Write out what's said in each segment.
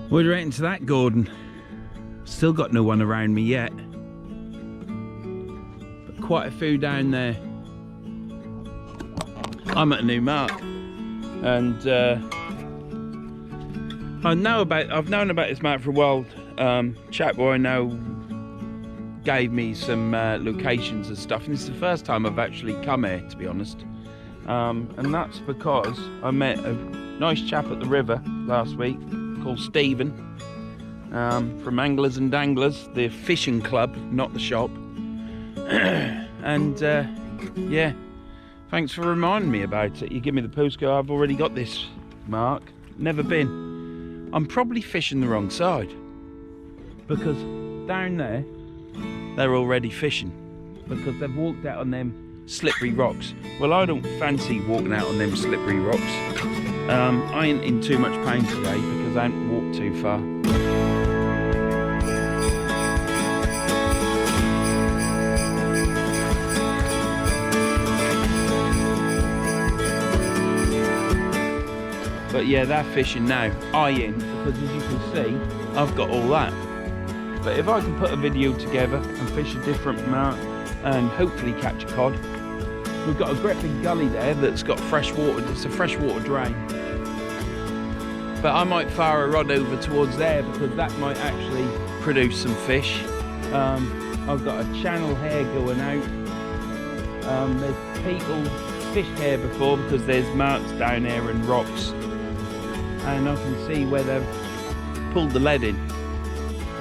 What do you reckon to that, Gordon? Still got no one around me yet. But quite a few down there. I'm at a new mark. And I've known about this mark for a while. Chap who I know gave me some locations and stuff. And this is the first time I've actually come here, to be honest. And that's because I met a nice chap at the river last week called Stephen, from Anglers and Danglers, the fishing club, not the shop. And yeah, thanks for reminding me about it. You give me the postcard. I've already got this mark, never been. I'm probably fishing the wrong side, because down there they're already fishing, because they've walked out on them slippery rocks. Well, I don't fancy walking out on them slippery rocks. I ain't in too much pain today because I haven't walked too far. But yeah, they're fishing now. I ain't, because as you can see, I've got all that. But if I can put a video together and fish a different mark and hopefully catch a cod. We've got a great big gully there that's got fresh water. It's a freshwater drain. But I might fire a rod over towards there because that might actually produce some fish. I've got a channel here going out. There's people fished here before because there's marks down there and rocks. And I can see where they've pulled the lead in.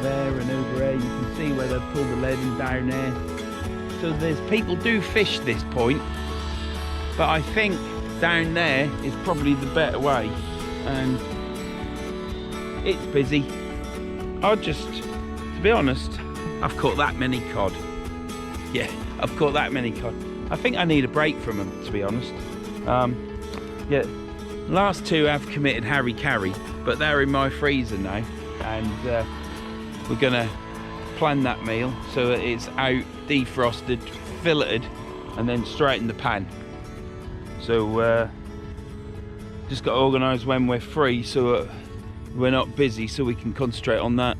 There and over there, you can see where they've pulled the lead in down there. So there's people do fish this point, but I think down there is probably the better way, and it's busy. To be honest, I've caught that many cod. Yeah, I've caught that many cod. I think I need a break from them, to be honest. Yeah, last two have committed harry-carry, but they're in my freezer now, and we're gonna plan that meal so that it's out, defrosted, filleted, and then straight in the pan. So just got to organise when we're free so we're not busy, so we can concentrate on that.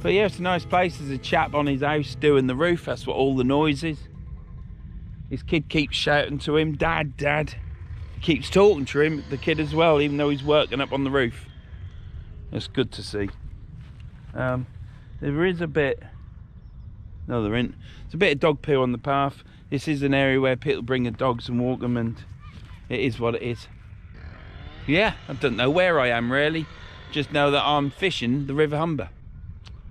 But yeah, it's a nice place. There's a chap on his house doing the roof. That's what all the noise is. His kid keeps shouting to him, "Dad, Dad." He keeps talking to him, the kid as well, even though he's working up on the roof. It's good to see. There is a bit, no there isn't, there's a bit of dog poo on the path. This is an area where people bring their dogs and walk them, and it is what it is. Yeah, I don't know where I am really, just know that I'm fishing the River Humber.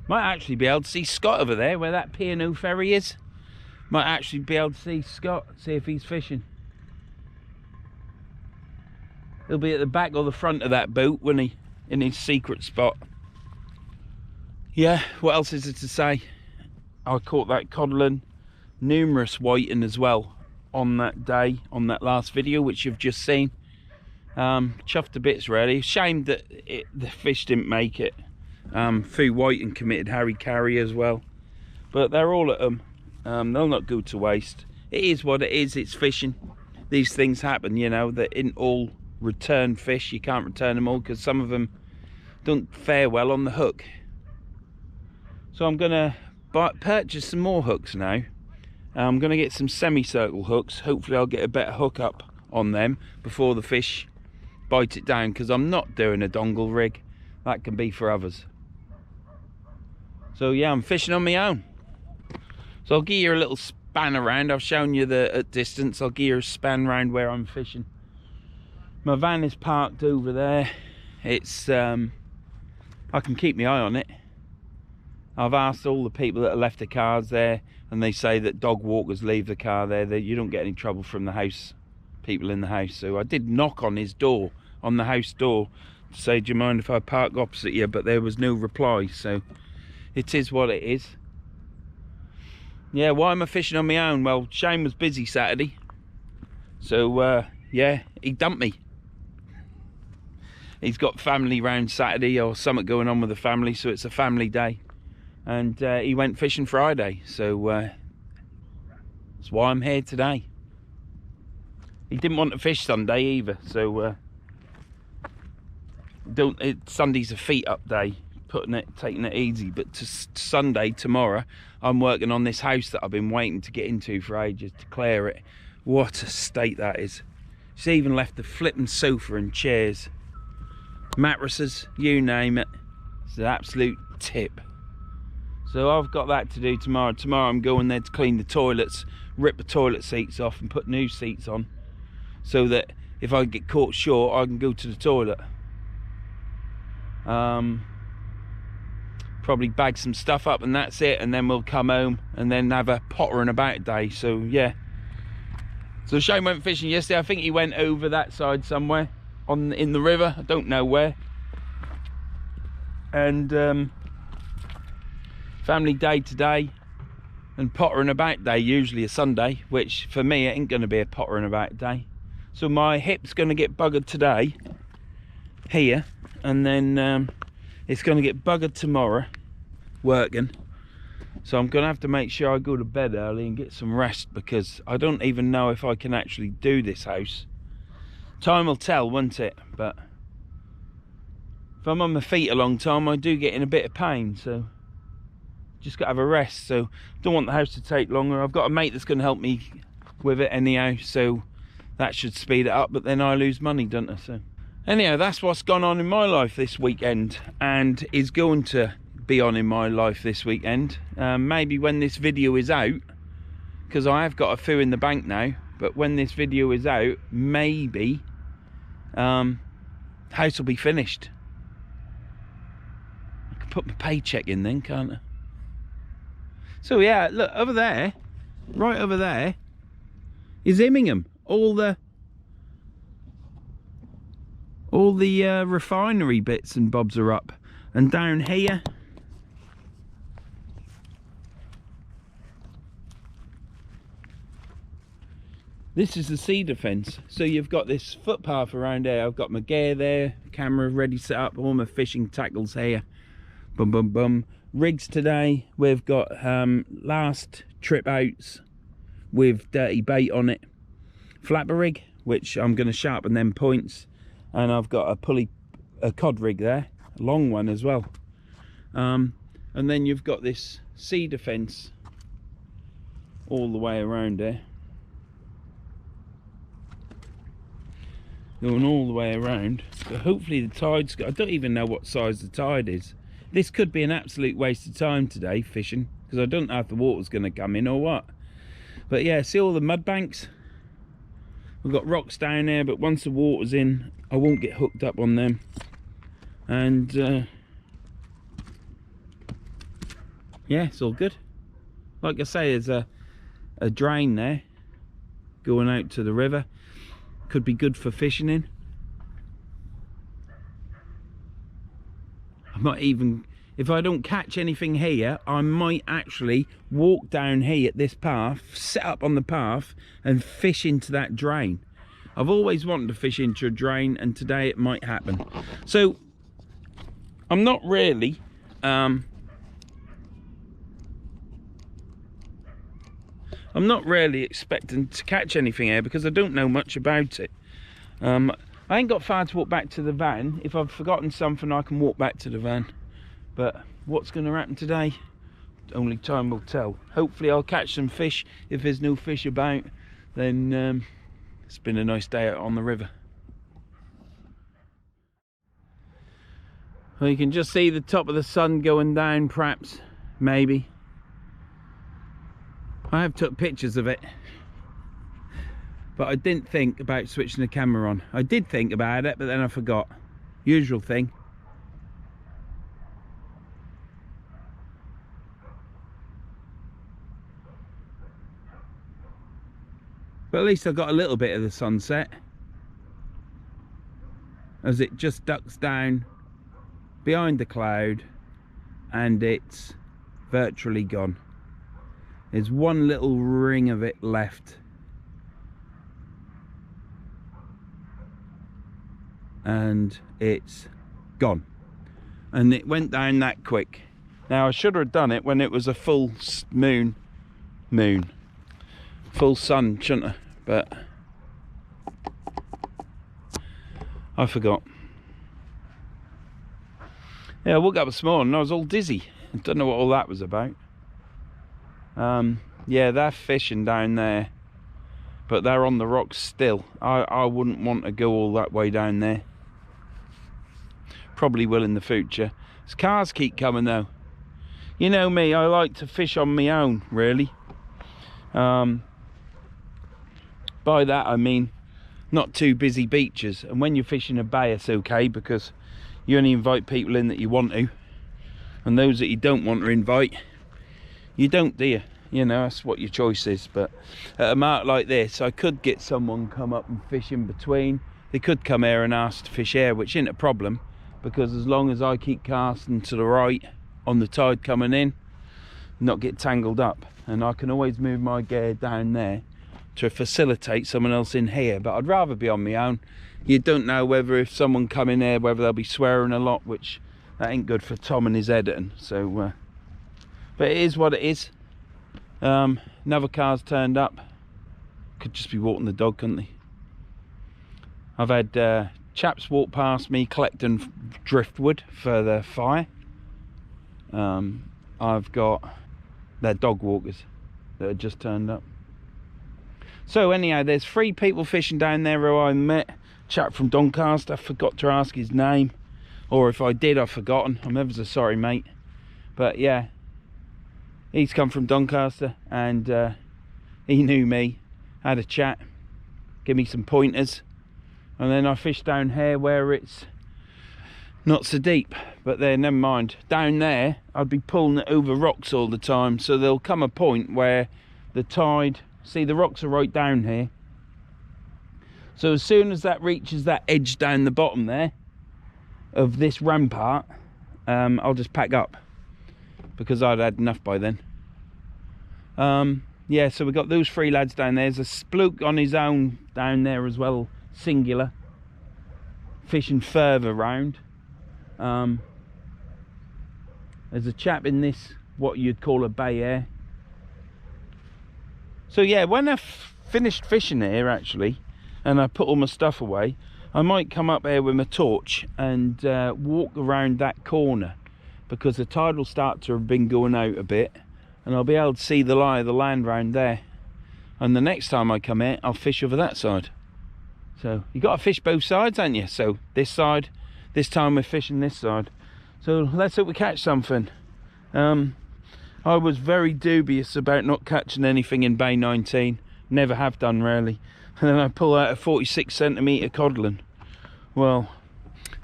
Might actually be able to see Scott over there where that P&O ferry is. Might actually be able to see Scott, see if he's fishing. He'll be at the back or the front of that boat, won't he, in his secret spot. Yeah, what else is there to say? I caught that codling, numerous whiting as well on that day, on that last video which you've just seen. Chuffed to bits really. Shame that the fish didn't make it. Few whiting committed harry-carry as well. But they're all at them. They'll not go to waste. It is what it is, it's fishing. These things happen, you know, they're in all return fish. You can't return them all because some of them don't fare well on the hook. So I'm gonna purchase some more hooks now. I'm gonna get some semicircle hooks. Hopefully I'll get a better hook up on them before the fish bite it down, because I'm not doing a dongle rig. That can be for others. So yeah, I'm fishing on my own. So I'll give you a little span around. I've shown you the at distance. I'll give you a span around where I'm fishing. My van is parked over there. It's I can keep my eye on it. I've asked all the people that have left their cars there, and they say that dog walkers leave the car there, that you don't get any trouble from the house, people in the house. So I did knock on his door, on the house door, to say, do you mind if I park opposite you? But there was no reply, so it is what it is. Yeah, why am I fishing on my own? Well, Shane was busy Saturday, so yeah, he dumped me. He's got family round Saturday or something going on with the family, so it's a family day. And he went fishing Friday, so that's why I'm here today. He didn't want to fish Sunday either, so Sunday's a feet up day, taking it easy. But Sunday, tomorrow, I'm working on this house that I've been waiting to get into for ages, to clear it. What a state that is. She's even left the flipping sofa and chairs, mattresses, you name it. It's an absolute tip. So I've got that to do tomorrow. Tomorrow I'm going there to clean the toilets, rip the toilet seats off and put new seats on, so that if I get caught short, I can go to the toilet. Probably bag some stuff up and that's it, and then we'll come home and then have a pottering about day. So yeah. So Shane went fishing yesterday. I think he went over that side somewhere in the river. I don't know where. And family day today, and pottering about day, usually a Sunday, which for me it ain't going to be a pottering about day. So my hip's going to get buggered today here, and then it's going to get buggered tomorrow working. So I'm going to have to make sure I go to bed early and get some rest, because I don't even know if I can actually do this house. Time will tell, won't it? But if I'm on my feet a long time, I do get in a bit of pain, so just got to have a rest. So don't want the house to take longer. I've got a mate that's going to help me with it anyhow, so that should speed it up, but then I lose money, don't I? So anyhow, that's what's gone on in my life this weekend, and is going to be on in my life this weekend. Maybe when this video is out, because I have got a few in the bank now, but when this video is out, maybe house will be finished. I can put my paycheck in then, can't I? So yeah, look over there, right over there is Immingham. All the refinery bits and bobs are up, and down here this is the cedar fence. So you've got this footpath around there. I've got my gear there, camera ready set up, all my fishing tackles here. Bum bum bum. Rigs today, we've got last trip outs with dirty bait on it. Flapper rig, which I'm going to sharpen them points, and I've got a cod rig there, a long one as well. And then you've got this cedar fence all the way around there, going all the way around. But hopefully the tide's got, I don't even know what size the tide is. This could be an absolute waste of time today fishing, because I don't know if the water's going to come in or what. But yeah, see all the mud banks? We've got rocks down there, but once the water's in, I won't get hooked up on them. And yeah, it's all good. Like I say, there's a drain there going out to the river. Could be good for fishing in. I'm not even, if I don't catch anything here, I might actually walk down here at this path, set up on the path and fish into that drain. I've always wanted to fish into a drain, and today it might happen. So I'm not really expecting to catch anything here, because I don't know much about it. I ain't got far to walk back to the van. If I've forgotten something, I can walk back to the van. But what's going to happen today, only time will tell. Hopefully I'll catch some fish. If there's no fish about, then it's been a nice day out on the river. Well, you can just see the top of the sun going down, perhaps, maybe. I have took pictures of it, but I didn't think about switching the camera on. I did think about it, but then I forgot. Usual thing. But at least I got a little bit of the sunset, as it just ducks down behind the cloud and it's virtually gone. There's one little ring of it left, and it's gone, and it went down that quick. Now I should have done it when it was a full full sun, shouldn't I? But I forgot. Yeah, I woke up this morning and I was all dizzy. I don't know what all that was about. Yeah, they're fishing down there, but they're on the rocks still. I wouldn't want to go all that way down there. Probably will in the future. These cars keep coming though. You know me, I like to fish on my own, really. By that I mean not too busy beaches, and when you're fishing a bay it's okay because you only invite people in that you want to, and those that you don't want to invite, you don't, do you? You know, that's what your choice is. But at a mark like this, I could get someone come up and fish in between. They could come here and ask to fish here, which isn't a problem, because as long as I keep casting to the right on the tide coming in, not get tangled up, and I can always move my gear down there to facilitate someone else in here. But I'd rather be on my own. You don't know whether if someone come in here whether they'll be swearing a lot, which that ain't good for Tom and his editing. So but it is what it is. Another car's turned up. Could just be walking the dog, couldn't they? I've had chaps walk past me collecting driftwood for the fire. I've got their dog walkers that had just turned up. So anyhow, there's 3 people fishing down there who I met. Chap from Doncaster, I forgot to ask his name, or if I did I've forgotten. I'm ever so sorry, mate. But yeah, he's come from Doncaster, and he knew me, had a chat, give me some pointers, and then I fished down here where it's not so deep. But then never mind, down there I'd be pulling it over rocks all the time, so there'll come a point where the tide, see the rocks are right down here, so as soon as that reaches that edge down the bottom there of this rampart, I'll just pack up, because I'd had enough by then. Yeah, so we've got those 3 lads down there. There's a spluke on his own down there as well, singular, fishing further round. There's a chap in this, what you'd call a bay here. So yeah, when I've finished fishing here actually, and I put all my stuff away, I might come up here with my torch and walk around that corner, because the tide will start to have been going out a bit, and I'll be able to see the lie of the land round there. And the next time I come here, I'll fish over that side. So you got to fish both sides, ain't you? So this side, this time we're fishing this side. So let's hope we catch something. I was very dubious about not catching anything in Bay 19. Never have done really. And then I pull out a 46cm codling. Well,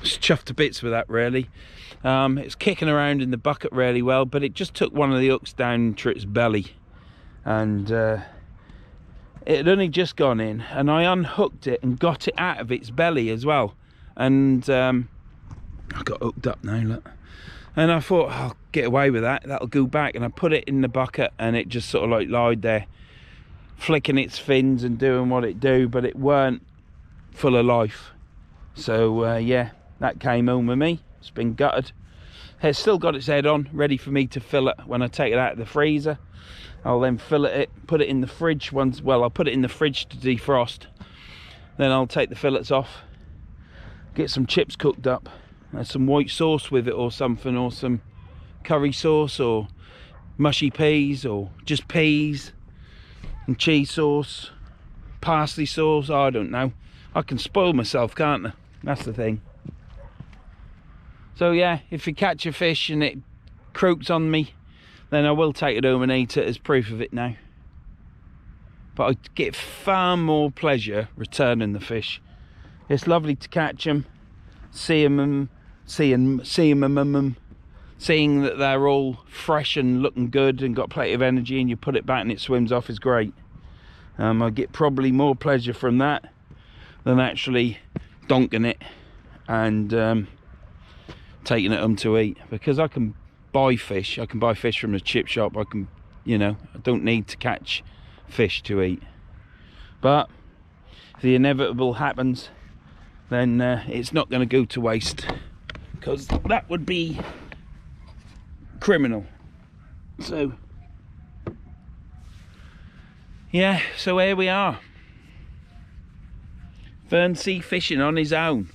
just chuffed to bits with that really. It's kicking around in the bucket really well, but it just took one of the hooks down to its belly, and it had only just gone in, and I unhooked it and got it out of its belly as well, and I got hooked up now, look. And I thought, I'll get away with that, that'll go back, and I put it in the bucket, and it just sort of like lied there flicking its fins and doing what it do, but it weren't full of life. So yeah, that came home with me. It's been gutted. It's still got its head on, ready for me to fill it when I take it out of the freezer. I'll then fillet it, put it in the fridge once. Well, I'll put it in the fridge to defrost. Then I'll take the fillets off, get some chips cooked up, and some white sauce with it or something, or some curry sauce, or mushy peas, or just peas and cheese sauce, parsley sauce, I don't know. I can spoil myself, can't I? That's the thing. So yeah, if you catch a fish and it croaks on me, then I will take it home and eat it as proof of it now. But I get far more pleasure returning the fish. It's lovely to catch them, seeing that they're all fresh and looking good and got plenty of energy, and you put it back and it swims off is great. I get probably more pleasure from that than actually donking it and taking it home to eat, because I can buy fish. I can buy fish from the chip shop. I can, you know, I don't need to catch fish to eat. But if the inevitable happens, then it's not going to go to waste, because that would be criminal. So yeah, so here we are, Verns fishing on his own.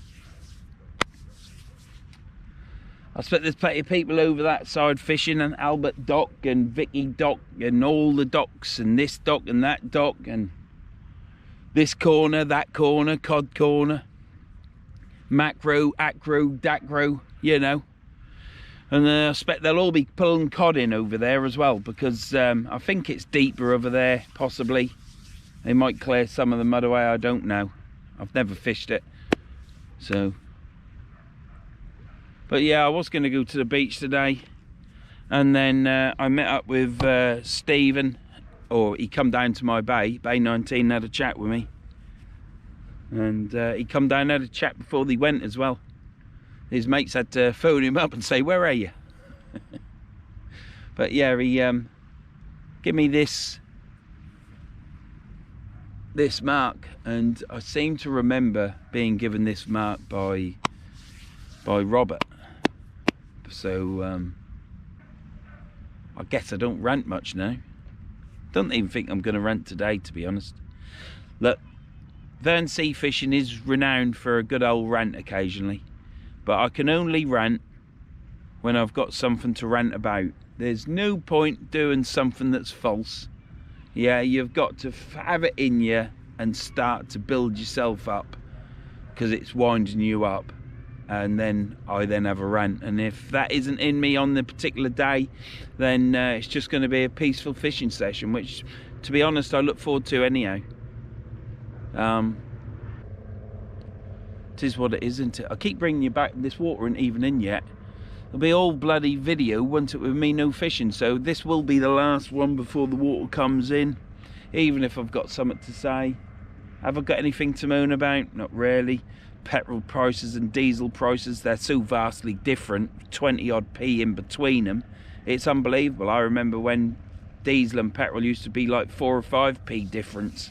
I expect there's plenty of people over that side fishing, and Albert Dock and Vicky Dock and all the docks and this dock and that dock and this corner, that corner, cod corner, macro, acro, dacro, you know. And I expect they'll all be pulling cod in over there as well, because I think it's deeper over there, possibly. They might clear some of the mud away, I don't know. I've never fished it. So, but yeah, I was going to go to the beach today. And then I met up with Stephen, or he come down to my bay 19, and had a chat with me. And he come down and had a chat before they went as well. His mates had to phone him up and say, where are you? But yeah, he give me this mark, and I seem to remember being given this mark by Robert. So I guess I don't rant much now. Don't even think I'm going to rant today, to be honest. Look, Verns sea fishing is renowned for a good old rant occasionally. But I can only rant when I've got something to rant about. There's no point doing something that's false. Yeah, you've got to have it in you and start to build yourself up, because it's winding you up. And then I have a rant. And if that isn't in me on the particular day, then it's just going to be a peaceful fishing session, which, to be honest, I look forward to anyhow. It is what it is, isn't it? I keep bringing you back. This water ain't even in yet. It'll be all bloody video, won't it, with me no fishing. So this will be the last one before the water comes in, even if I've got something to say. Have I got anything to moan about? Not really. Petrol prices and diesel prices, they're so vastly different, 20 odd p in between them. It's unbelievable. I remember when diesel and petrol used to be like 4 or 5p difference.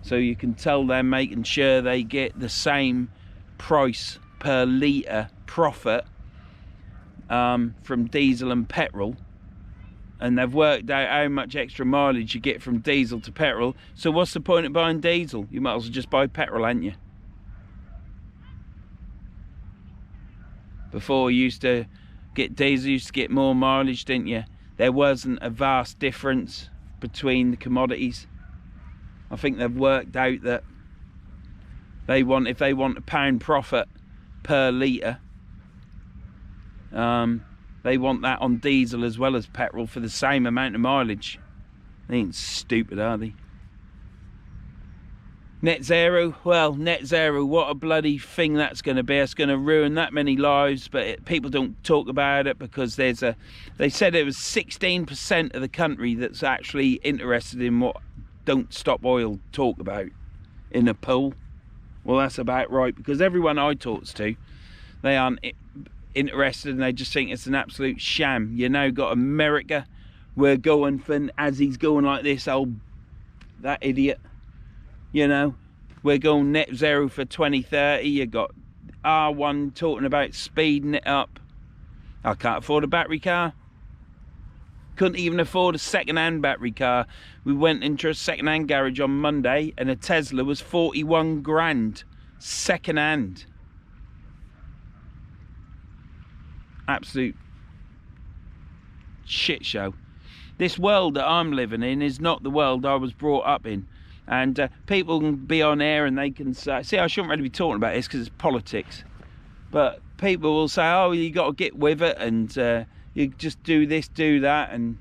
So you can tell they're making sure they get the same price per litre profit from diesel and petrol, and they've worked out how much extra mileage you get from diesel to petrol. So what's the point of buying diesel? You might as well just buy petrol, ain't you? Before you used to get diesel, you used to get more mileage, didn't you? There wasn't a vast difference between the commodities. I think they've worked out that if they want £1 profit per litre, they want that on diesel as well as petrol for the same amount of mileage. They ain't stupid, are they? Net zero, well, net zero, what a bloody thing that's going to be. It's going to ruin that many lives, but people don't talk about it, because they said it was 16% of the country that's actually interested in what Don't Stop Oil talk about in a poll. Well, that's about right, because everyone I talk to, they aren't interested, and they just think it's an absolute sham. You know, got America, we're going for, as he's going like this, that idiot, you know, we're going net zero for 2030. You got R1 talking about speeding it up. I can't afford a battery car. Couldn't even afford a second-hand battery car. We went into a second-hand garage on Monday, and a Tesla was 41 grand second-hand. Absolute shit show. This world that I'm living in is not the world I was brought up in. And people can be on air and they can say, see, I shouldn't really be talking about this because it's politics, but people will say, oh, you got to get with it, and you just do this, do that, and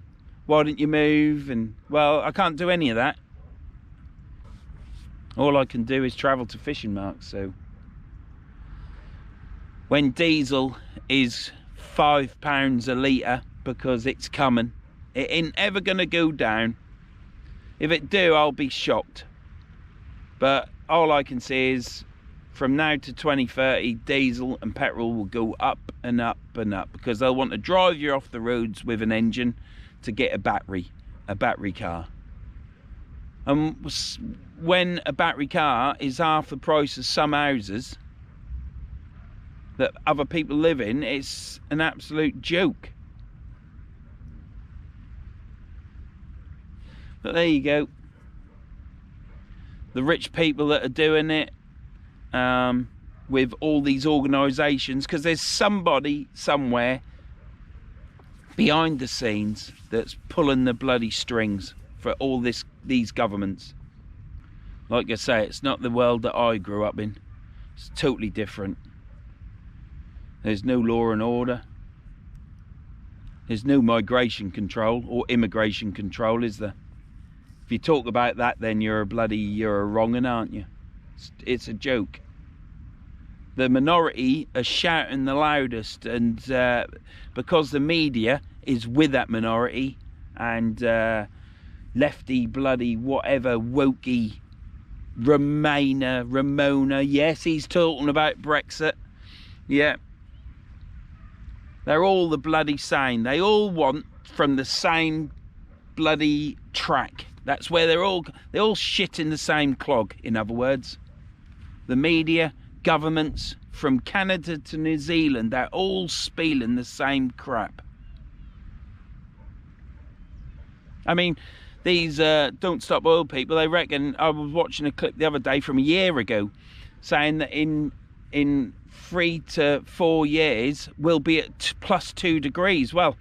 why didn't you move? And well, I can't do any of that. All I can do is travel to fishing marks. So when diesel is £5 a litre, because it's coming, it ain't ever gonna go down. If it do, I'll be shocked. But all I can say is, from now to 2030, diesel and petrol will go up and up and up, because they'll want to drive you off the roads with an engine to get a battery car. And when a battery car is half the price of some houses that other people live in, it's an absolute joke. But there you go. The rich people that are doing it, with all these organisations, because there's somebody somewhere behind the scenes that's pulling the bloody strings for all these governments. Like I say, it's not the world that I grew up in. It's totally different. There's no law and order. There's no migration control or immigration control, is there? If you talk about that, then you're a wrong 'un, aren't you? It's a joke. The minority are shouting the loudest, and because the media is with that minority, and lefty bloody whatever wokey Ramona, yes, he's talking about Brexit. Yeah, they're all the bloody same. They all want from the same bloody track. That's where they all shit in the same clog, in other words. The media, governments, from Canada to New Zealand, they're all spieling the same crap. I mean, these Don't Stop Oil people, they reckon, I was watching a clip the other day from a year ago, saying that in 3 to 4 years we'll be at +2 degrees. Well,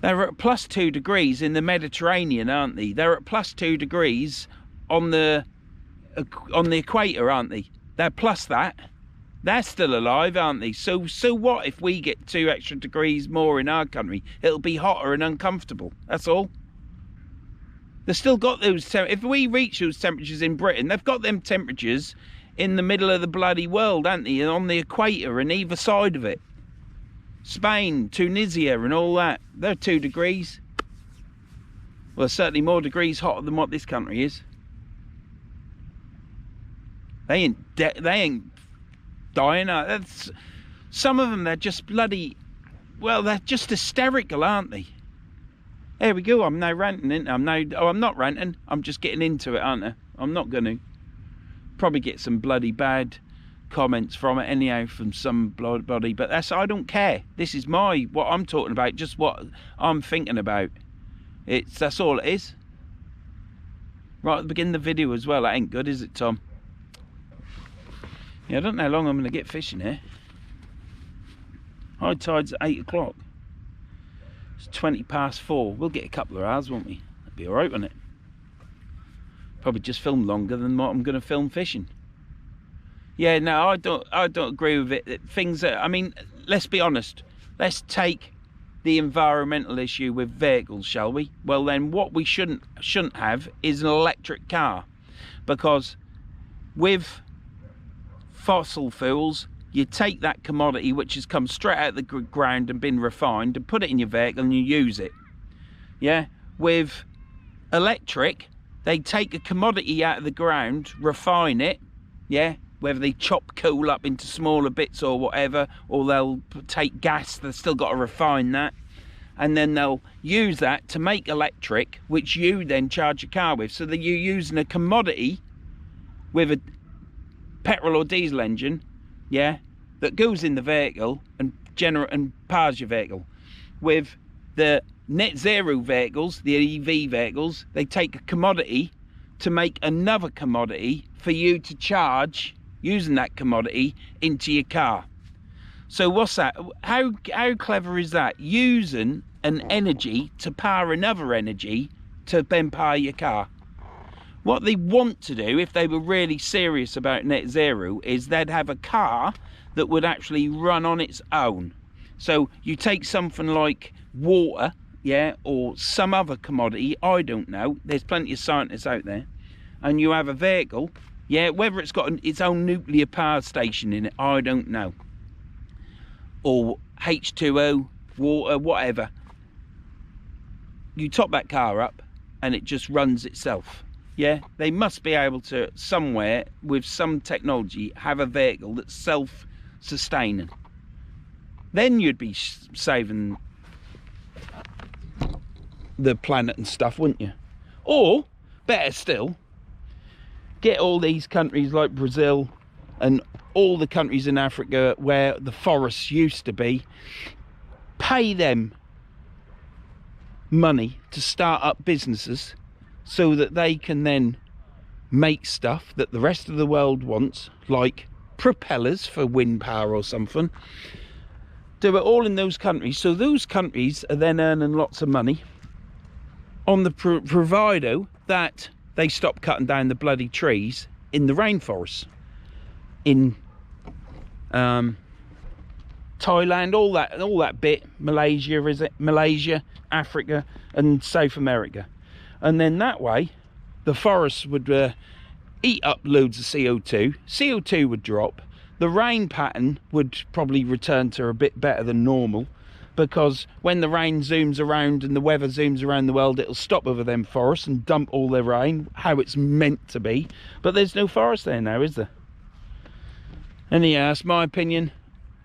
they're at +2 degrees in the Mediterranean, aren't they? They're at +2 degrees on the equator, aren't they? They're plus that. They're still alive, aren't they? So what if we get 2 extra degrees more in our country? It'll be hotter and uncomfortable. That's all. They've still got those if we reach those temperatures in Britain, they've got them temperatures in the middle of the bloody world, aren't they? On the equator and either side of it. Spain, Tunisia and all that. They're 2 degrees. Well, certainly more degrees hotter than what this country is. They ain't dying. Some of them, they're just bloody, well, they're just hysterical, aren't they? There we go. I'm now ranting, ain't I? I'm not ranting. I'm just getting into it, aren't I? I'm not going to. Probably get some bloody bad comments from it anyhow, from somebody, but I don't care. This is what I'm talking about, just what I'm thinking about. That's all it is. Right at the beginning of the video as well. That ain't good, is it, Tom? Yeah, I don't know how long I'm going to get fishing here. High tide's at 8 o'clock. It's 4:20. We'll get a couple of hours, won't we? That'd be alright, wouldn't it? Probably just film longer than what I'm going to film fishing. Yeah, no, I don't agree with it. Things that, I mean, let's be honest. Let's take the environmental issue with vehicles, shall we? Well, then what we shouldn't have is an electric car, because with fossil fuels, you take that commodity which has come straight out of the ground and been refined and put it in your vehicle and you use it. Yeah, with electric, they take a commodity out of the ground, refine it, yeah, whether they chop coal up into smaller bits or whatever, or they'll take gas, they've still got to refine that, and then they'll use that to make electric, which you then charge your car with. So that you're using a commodity with a petrol or diesel engine, yeah, that goes in the vehicle and powers your vehicle. With the net zero vehicles, the EV vehicles, they take a commodity to make another commodity for you to charge using that commodity into your car. So what's that? How clever is that? Using an energy to power another energy to then power your car. What they want to do, if they were really serious about net zero, is they'd have a car that would actually run on its own. So you take something like water, yeah, or some other commodity, I don't know, there's plenty of scientists out there, and you have a vehicle, yeah, whether it's got its own nuclear power station in it, I don't know, or H2O, water, whatever. You top that car up and it just runs itself. Yeah, they must be able to, somewhere with some technology, have a vehicle that's self-sustaining. Then you'd be saving the planet and stuff, wouldn't you? Or, better still, get all these countries like Brazil and all the countries in Africa where the forests used to be, pay them money to start up businesses so that they can then make stuff that the rest of the world wants, like propellers for wind power or something. Do it all in those countries, so those countries are then earning lots of money on the proviso that they stop cutting down the bloody trees in the rainforests in Thailand, all that bit, Malaysia, is it? Malaysia, Africa and South America. And then that way the forests would eat up loads of CO2 would drop, the rain pattern would probably return to a bit better than normal, because when the rain zooms around and the weather zooms around the world, it'll stop over them forests and dump all their rain how it's meant to be. But there's no forest there now, is there? Anyhow, that's my opinion.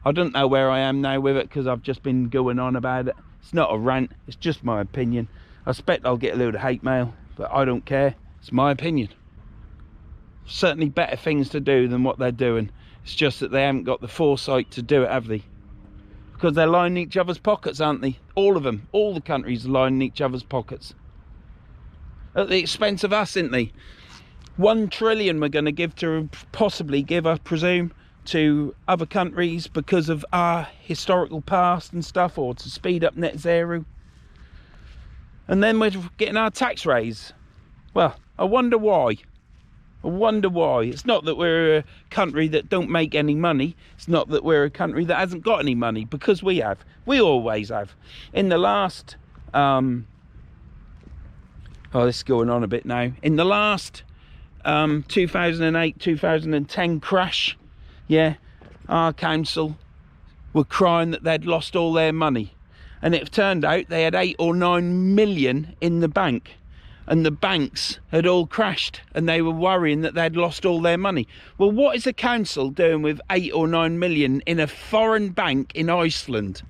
I don't know where I am now with it, because I've just been going on about it. It's not a rant, it's just my opinion. I expect I'll get a load of hate mail, but I don't care. It's my opinion. Certainly better things to do than what they're doing. It's just that they haven't got the foresight to do it, have they? Because they're lining each other's pockets, aren't they? All of them, all the countries are lining each other's pockets. At the expense of us, isn't they? 1 trillion we're going to give to, possibly give, I presume, to other countries because of our historical past and stuff, or to speed up net zero. And then we're getting our tax raise. Well, I wonder why. I wonder why. It's not that we're a country that don't make any money. It's not that we're a country that hasn't got any money, because we have. We always have. In the last oh, this is going on a bit now. In the last 2008-2010 crash, yeah, our council were crying that they'd lost all their money, and it turned out they had 8 or 9 million in the bank, and the banks had all crashed, and they were worrying that they'd lost all their money. Well, what is a council doing with 8 or 9 million in a foreign bank in Iceland?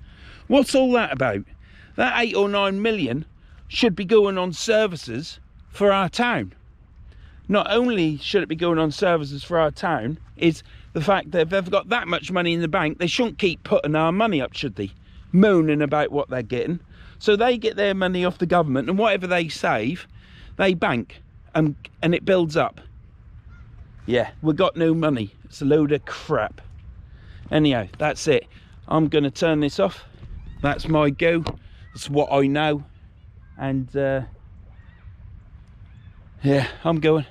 What's all that about? That 8 or 9 million should be going on services for our town. Not only should it be going on services for our town, is the fact that if they've got that much money in the bank, they shouldn't keep putting our money up, should they? Moaning about what they're getting. So they get their money off the government, and whatever they save, they bank, and it builds up. Yeah, we've got no money. It's a load of crap. Anyhow, that's it. I'm going to turn this off. That's my go. That's what I know. And yeah, I'm going.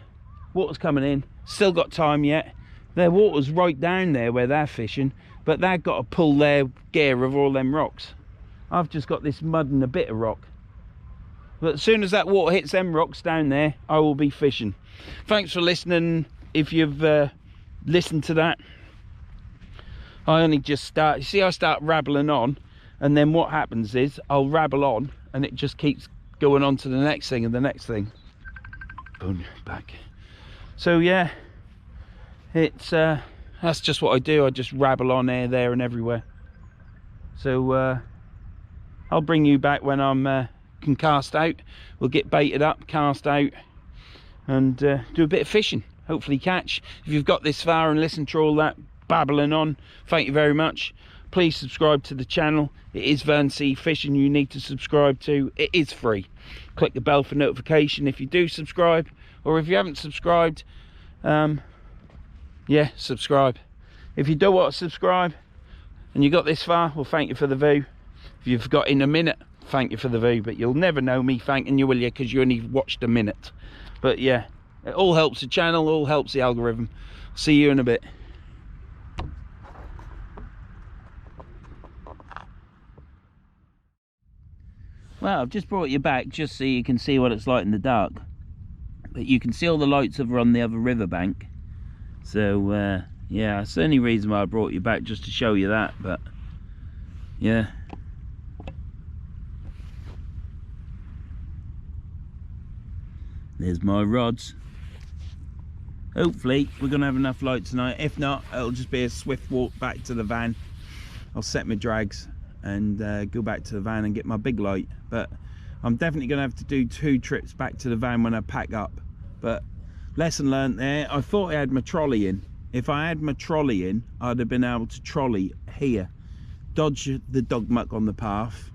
Water's coming in. Still got time yet. Their water's right down there where they're fishing, but they've got to pull their gear of all them rocks. I've just got this mud and a bit of rock. But as soon as that water hits them rocks down there, I will be fishing. Thanks for listening. If you've listened to that, I only just start. You see, I start rabbling on, and then what happens is I'll rabble on, and it just keeps going on to the next thing and the next thing. Boom, back. So yeah, it's that's just what I do. I just rabble on here, there, and everywhere. So I'll bring you back when I'm can cast out. We'll get baited up, cast out, and do a bit of fishing. Hopefully catch. If you've got this far and listened to all that babbling on, thank you very much. Please subscribe to the channel. It is Verns Fishing you need to subscribe to. It is free. Click the bell for notification if you do subscribe, or if you haven't subscribed, yeah, subscribe. If you don't want to subscribe and you got this far, well, thank you for the view. If you've got in a minute, thank you for the view, but you'll never know me thanking you, will you, because you only watched a minute. But yeah, it all helps the channel, all helps the algorithm. See you in a bit. Well, I've just brought you back just so you can see what it's like in the dark. But you can see all the lights over on the other riverbank. So yeah, that's the only reason why I brought you back, just to show you that. But yeah, there's my rods. Hopefully we're gonna have enough light tonight. If not, it'll just be a swift walk back to the van. I'll set my drags and go back to the van and get my big light. But I'm definitely gonna have to do 2 trips back to the van when I pack up. But lesson learned there. I thought I had my trolley in. If I had my trolley in, I'd have been able to trolley here, dodge the dog muck on the path,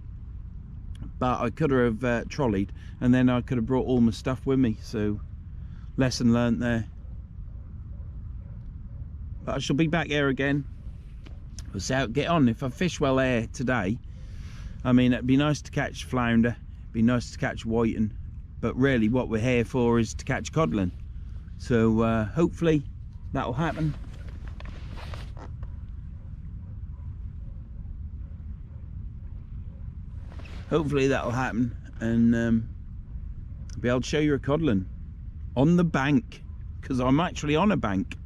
but I could have trolleyed, and then I could have brought all my stuff with me. So lesson learned there. But I shall be back here again. We'll see how it get on. If I fish well here today, I mean, it'd be nice to catch flounder, it'd be nice to catch whiting, but really what we're here for is to catch codling. So hopefully that'll happen. Hopefully that'll happen, and I'll be able to show you a codling on the bank, because I'm actually on a bank.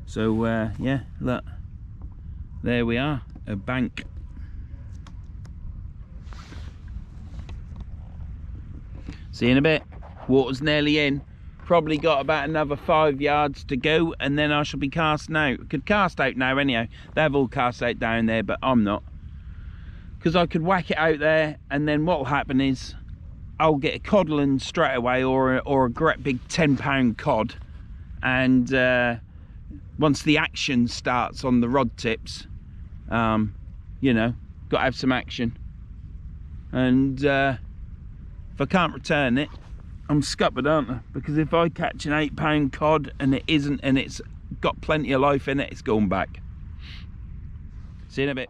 So yeah, look, there we are, a bank. See you in a bit. Water's nearly in. Probably got about another 5 yards to go, and then I shall be casting out. Could cast out now anyhow. They've all cast out down there, but I'm not, because I could whack it out there, and then what'll happen is I'll get a codling straight away, or a great big 10-pound cod, and once the action starts on the rod tips, you know, got to have some action. And if I can't return it, I'm scuppered, aren't I? Because if I catch an 8-pound cod and it isn't, and it's got plenty of life in it, it's going back. See you in a bit.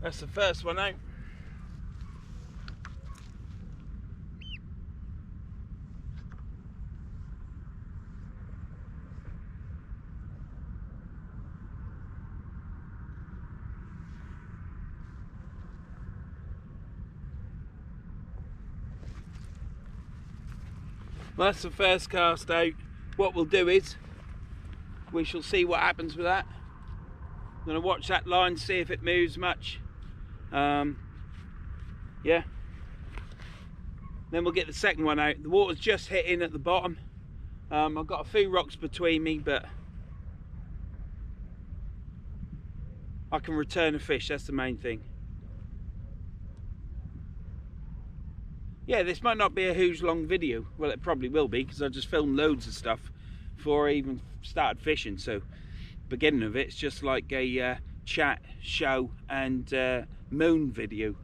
That's the first one out. Well, that's the first cast out. What we'll do is we shall see what happens with that. I'm going to watch that line, see if it moves much. Yeah, then we'll get the second one out. The water's just hitting at the bottom. I've got a few rocks between me, but I can return a fish. That's the main thing. Yeah, this might not be a huge long video. Well, it probably will be, because I just filmed loads of stuff before I even started fishing. So beginning of it's just like a chat, show and moon video.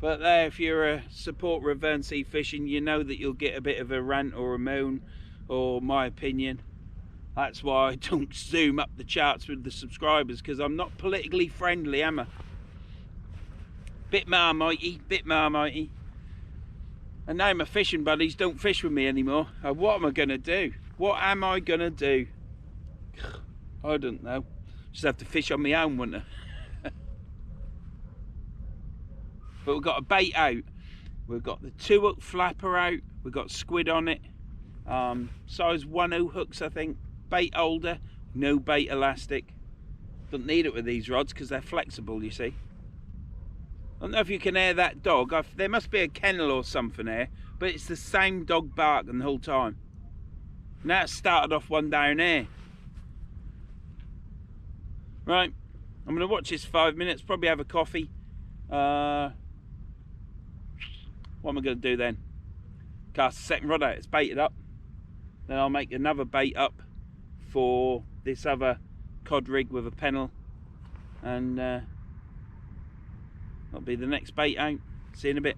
But there, if you're a supporter of Verns fishing, you know that you'll get a bit of a rant or a moan or my opinion. That's why I don't zoom up the charts with the subscribers, because I'm not politically friendly, am I? Bit marmitey, bit marmitey. And now my fishing buddies don't fish with me anymore. What am I going to do? What am I going to do? I don't know. Just have to fish on my own, wouldn't I? But we've got a bait out. We've got the 2-hook flapper out. We've got squid on it. Size 1/0 hooks, I think. Bait holder, no bait elastic. Don't need it with these rods because they're flexible, you see. I don't know if you can hear that dog. There must be a kennel or something there, but it's the same dog barking the whole time. Now it started off one down here. Right, I'm going to watch this 5 minutes, probably have a coffee. What am I going to do then? Cast the second rod out, it's baited up. Then I'll make another bait up for this other cod rig with a pennel. And that'll be the next bait out. See you in a bit.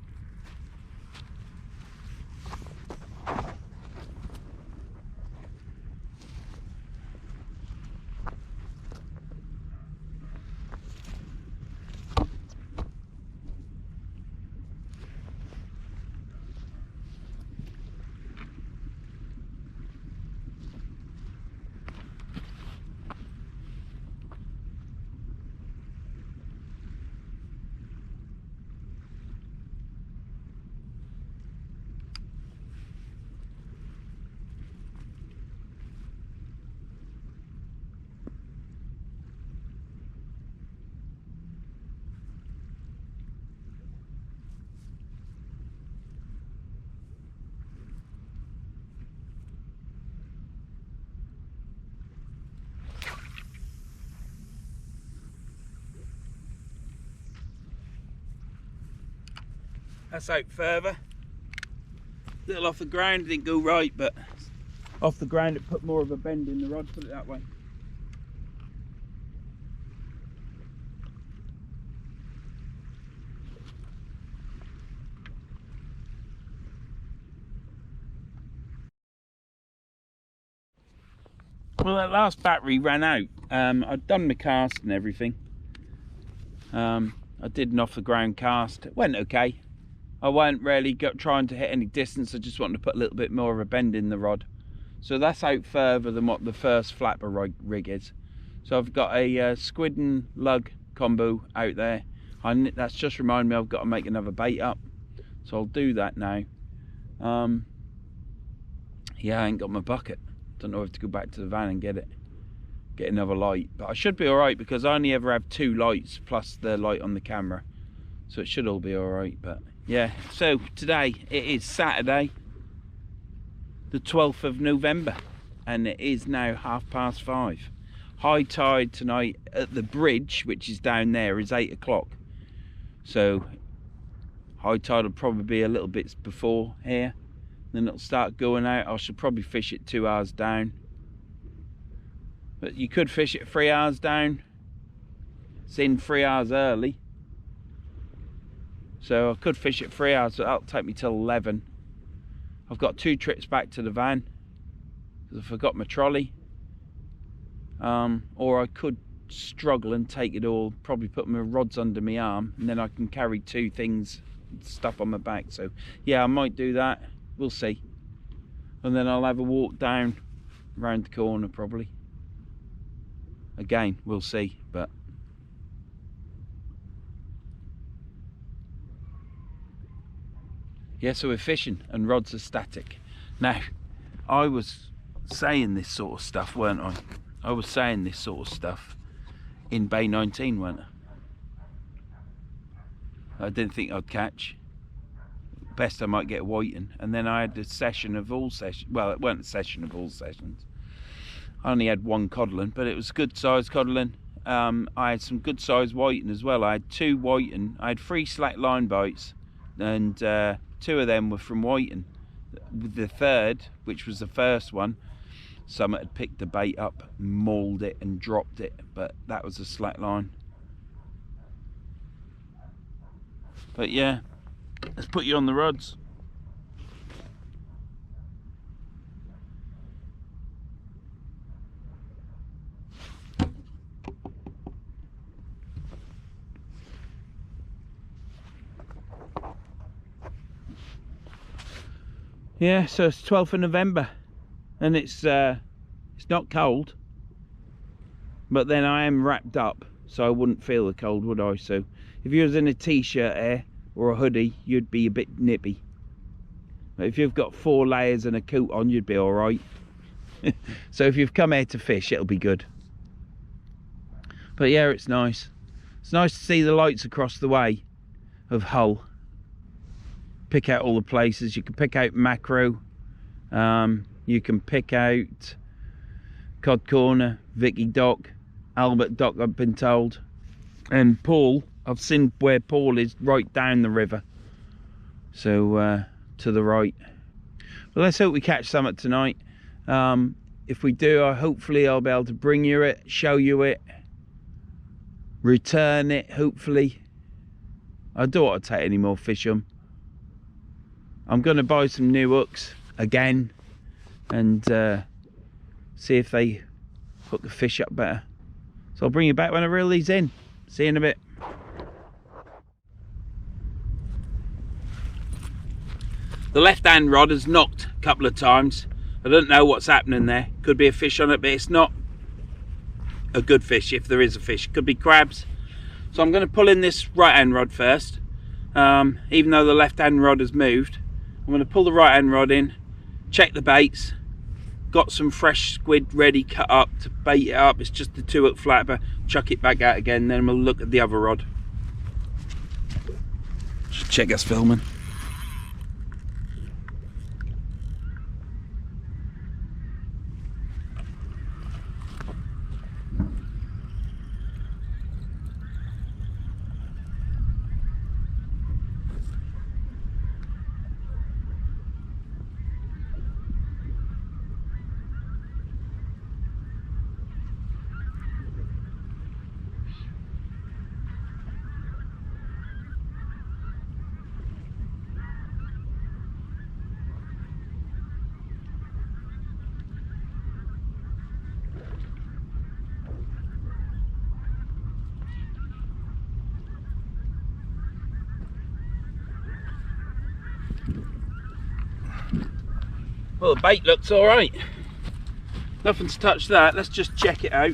That's out further. little off the ground, didn't go right, but off the ground it put more of a bend in the rod, put it that way. Well, that last battery ran out. I'd done my cast and everything. I did an off the ground cast. It went okay. I wasn't really trying to hit any distance. I just wanted to put a little bit more of a bend in the rod. So that's out further than what the first flapper rig is. So I've got a squid and lug combo out there. That's just reminded me I've got to make another bait up. So I'll do that now. Yeah, I ain't got my bucket. Don't know if to go back to the van and get another light, but I should be all right because I only ever have 2 lights plus the light on the camera, so it should all be all right. But yeah, so today it is Saturday the 12th of November and it is now 5:30. High tide tonight at the bridge, which is down there, is 8 o'clock, so high tide will probably be a little bit before here. Then it'll start going out. I should probably fish it 2 hours down. But you could fish it 3 hours down. It's in 3 hours early. So I could fish it 3 hours, but that'll take me till 11. I've got 2 trips back to the van because I forgot my trolley. Or I could struggle and take it all, probably put my rods under my arm, and then I can carry 2 things, stuff on my back. So yeah, I might do that. We'll see. And then I'll have a walk down round the corner probably. Again, we'll see. But yeah, so we're fishing and rods are static. Now, I was saying this sort of stuff, weren't I? I was saying this sort of stuff in Bay 19, weren't I? I didn't think I'd catch. Best I might get a whiting, and then I had a session of all sessions. Well, it weren't a session of all sessions. I only had 1 codling, but it was good size codling. I had some good size whiting as well. I had 2 whiting. I had 3 slack line bites, and 2 of them were from whiting. The third, which was the first one, someone had picked the bait up, mauled it, and dropped it, but that was a slack line. But yeah. Let's put you on the rods. Yeah, so it's 12th of November and it's not cold, but then I am wrapped up, so I wouldn't feel the cold, would I? So if you was in a t-shirt here or a hoodie, you'd be a bit nippy. But if you've got 4 layers and a coat on, you'd be all right. So if you've come here to fish, it'll be good. But yeah, it's nice. It's nice to see the lights across the way of Hull. Pick out all the places. You can pick out macro. You can pick out Cod Corner, Vicky Dock, Albert Dock, I've been told, and Paul. I've seen where Paul is, right down the river, so to the right. Well, let's hope we catch something tonight. If we do, hopefully I'll be able to bring you it, show you it, return it, hopefully. I don't want to take any more fish on. I'm going to buy some new hooks again and see if they hook the fish up better. So I'll bring you back when I reel these in. See you in a bit. The left hand rod has knocked a couple of times. I don't know what's happening there. Could be a fish on it, but it's not a good fish if there is a fish. Could be crabs. So I'm going to pull in this right hand rod first. Even though the left hand rod has moved, I'm going to pull the right hand rod in, check the baits. Got some fresh squid ready cut up to bait it up. It's just the 2-hook flapper. Chuck it back out again, then we'll look at the other rod. Just check us filming. Well, the bait looks all right. Nothing's touched that. Let's just check it out.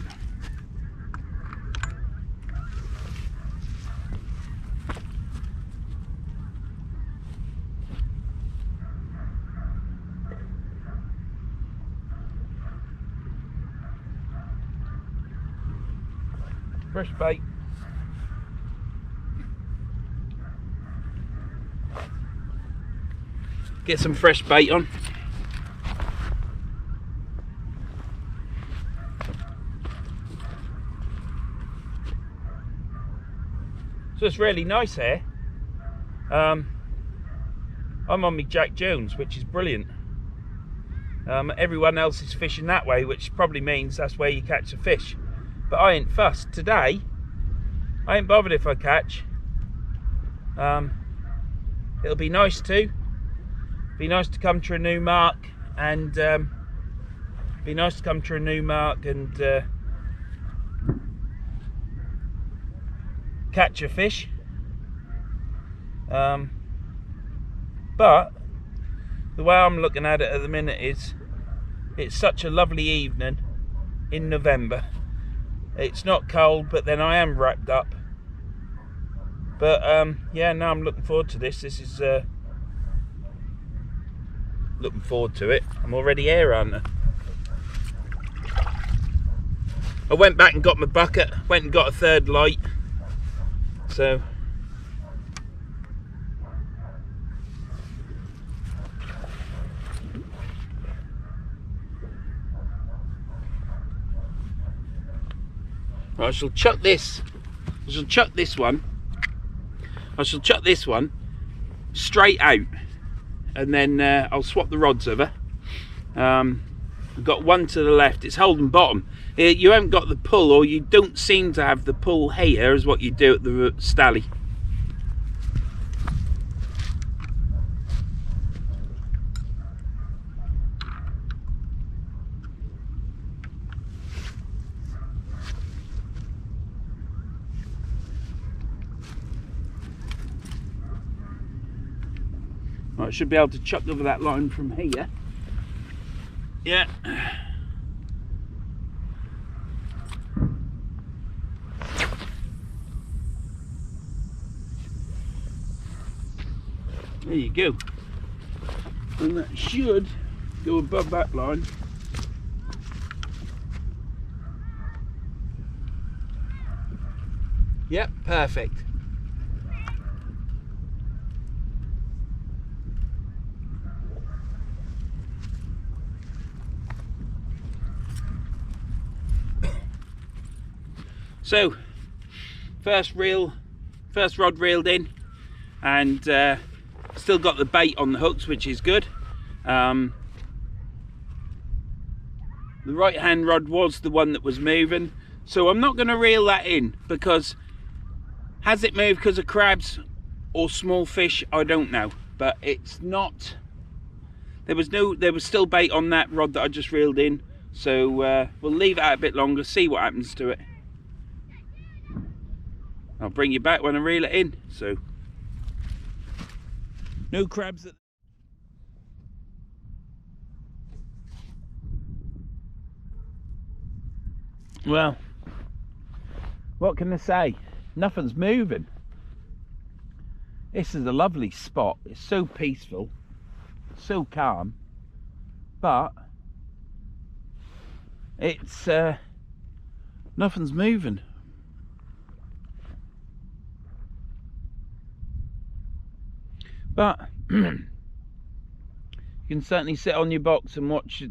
Fresh bait. Get some fresh bait on. So it's really nice here. I'm on my Jack Jones, which is brilliant. Everyone else is fishing that way, which probably means that's where you catch the fish. But I ain't fussed. Today, I ain't bothered if I catch. It'll be nice too. Be nice to come to a new mark and catch a fish. But the way I'm looking at it at the minute is it's such a lovely evening in November. It's not cold, but then I am wrapped up. But yeah, no, I'm looking forward to this. This is looking forward to it. I'm already here, aren't I? I went back and got my bucket, went and got a third light. So I shall chuck this. I shall chuck this one. I shall chuck this one straight out, and then I'll swap the rods over. I've got one to the left. It's holding bottom. You haven't got the pull, or you don't seem to have the pull here, as what you do at the Stally. I should be able to chuck over that line from here. Yeah. There you go. And that should go above that line. Yep, perfect. So, first rod reeled in, and still got the bait on the hooks, which is good. The right hand rod was the one that was moving, so I'm not going to reel that in, because has it moved because of crabs or small fish? I don't know, but it's not. There was still bait on that rod that I just reeled in, so we'll leave it out a bit longer, see what happens to it. I'll bring you back when I reel it in. So no crabs. Well, what can I say? Nothing's moving. This is a lovely spot. It's so peaceful, so calm, but it's nothing's moving. But you can certainly sit on your box and watch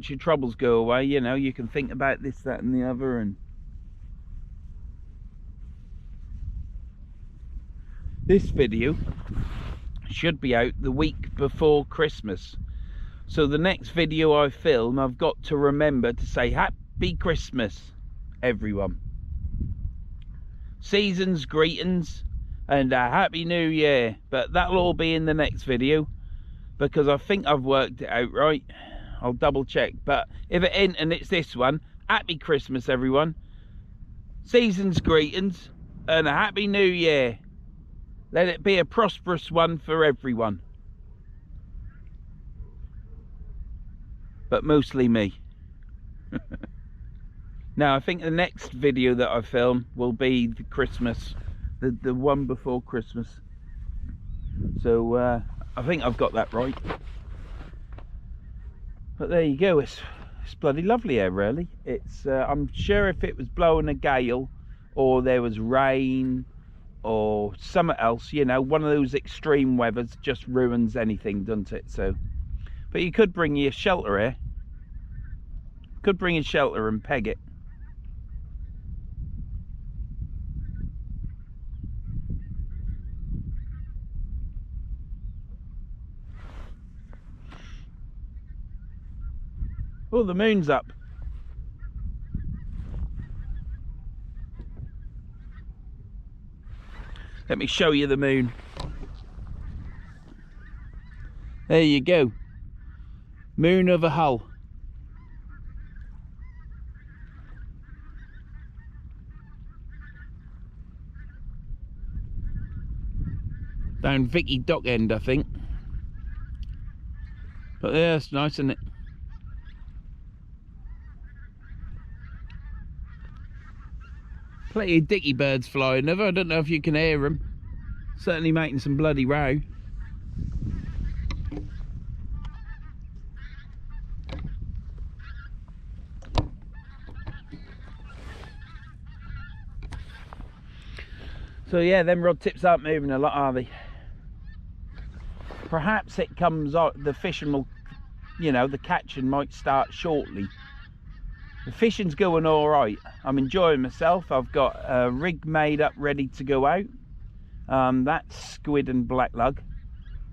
your troubles go away. You know, you can think about this, that and the other, and this video should be out the week before Christmas. So the next video I film, I've got to remember to say Happy Christmas, everyone. Season's greetings and a Happy New Year. But that'll all be in the next video, because I think I've worked it out right. I'll double check, but if it ain't and it's this one, Happy Christmas, everyone. Season's greetings and a Happy New Year. Let it be a prosperous one for everyone. but mostly me. Now I think the next video that I film will be the Christmas, the one before Christmas. So I think I've got that right. But there you go, it's bloody lovely here really. It's I'm sure if it was blowing a gale or there was rain or something else, you know, one of those extreme weathers just ruins anything, doesn't it? So, but you could bring your shelter here. Could bring your shelter and peg it. Oh, the moon's up. Let me show you the moon. There you go. Moon of a Hull. Down Vicky Dock End, I think. But yeah, it's nice, isn't it? Plenty of dicky birds flying over. I don't know if you can hear them. Certainly making some bloody row. So yeah, them rod tips aren't moving a lot, are they? Perhaps it comes out, the fishing will, you know, the catching might start shortly. The fishing's going all right. I'm enjoying myself. I've got a rig made up ready to go out. That's squid and black lug.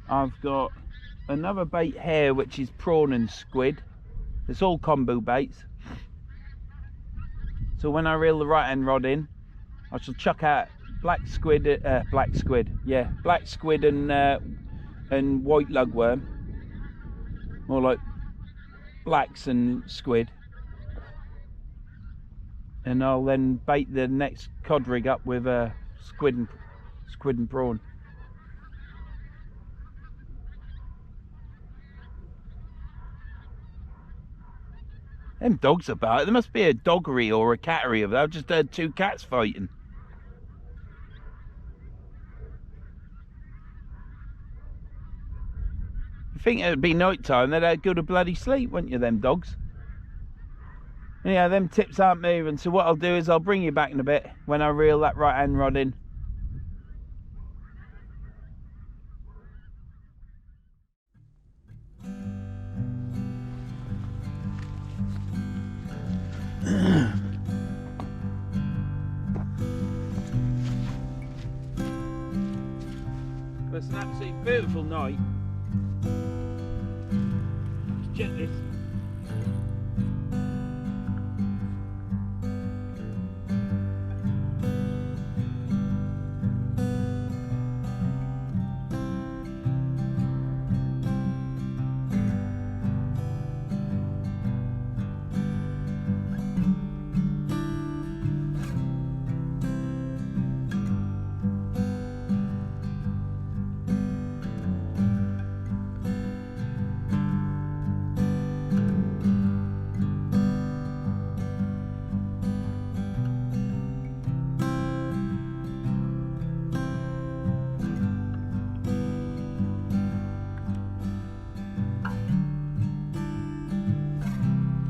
I've got another bait here which is prawn and squid. It's all combo baits. So when I reel the right hand rod in, I shall chuck out black squid and white lugworm, more like blacks and squid. And I'll then bait the next cod rig up with squid and prawn. Them dogs about. There must be a doggery or a cattery of that. I've just heard two cats fighting. You think it would be night time, they'd go to bloody sleep, wouldn't you, them dogs? Anyhow, them tips aren't moving, so what I'll do is I'll bring you back in a bit when I reel that right hand rod in. It's an absolutely beautiful night. Check this.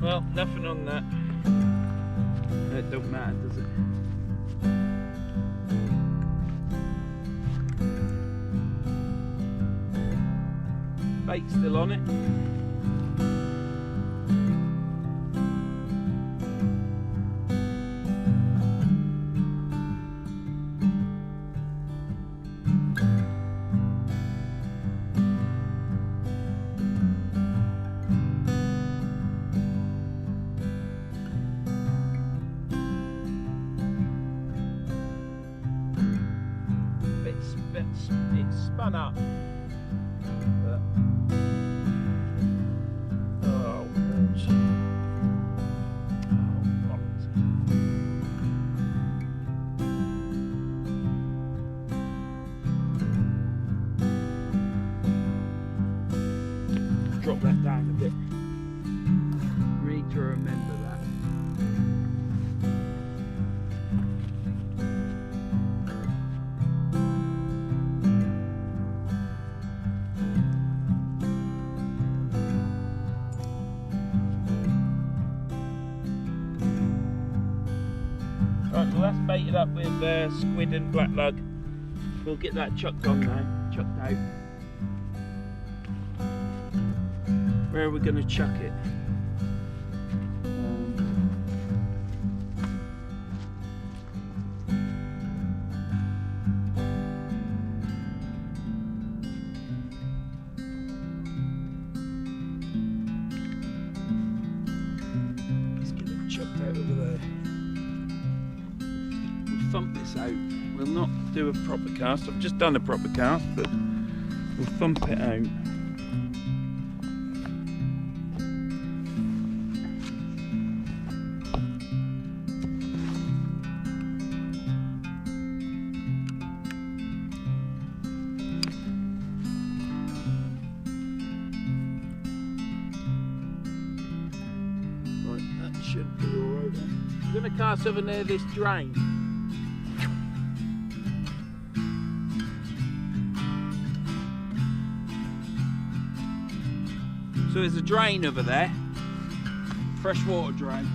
Well, nothing on that. It don't matter, does it? Bait's still on it. It's spun up, but drop that down a bit. baited up with squid and black lug. We'll get that chucked on now, chucked out. Where are we going to chuck it? Let's get it chucked out over there. We'll thump this out. We'll not do a proper cast. I've just done a proper cast, but we'll thump it out. Should be alright then. I'm going to cast over near this drain. So there's a drain over there, freshwater drain.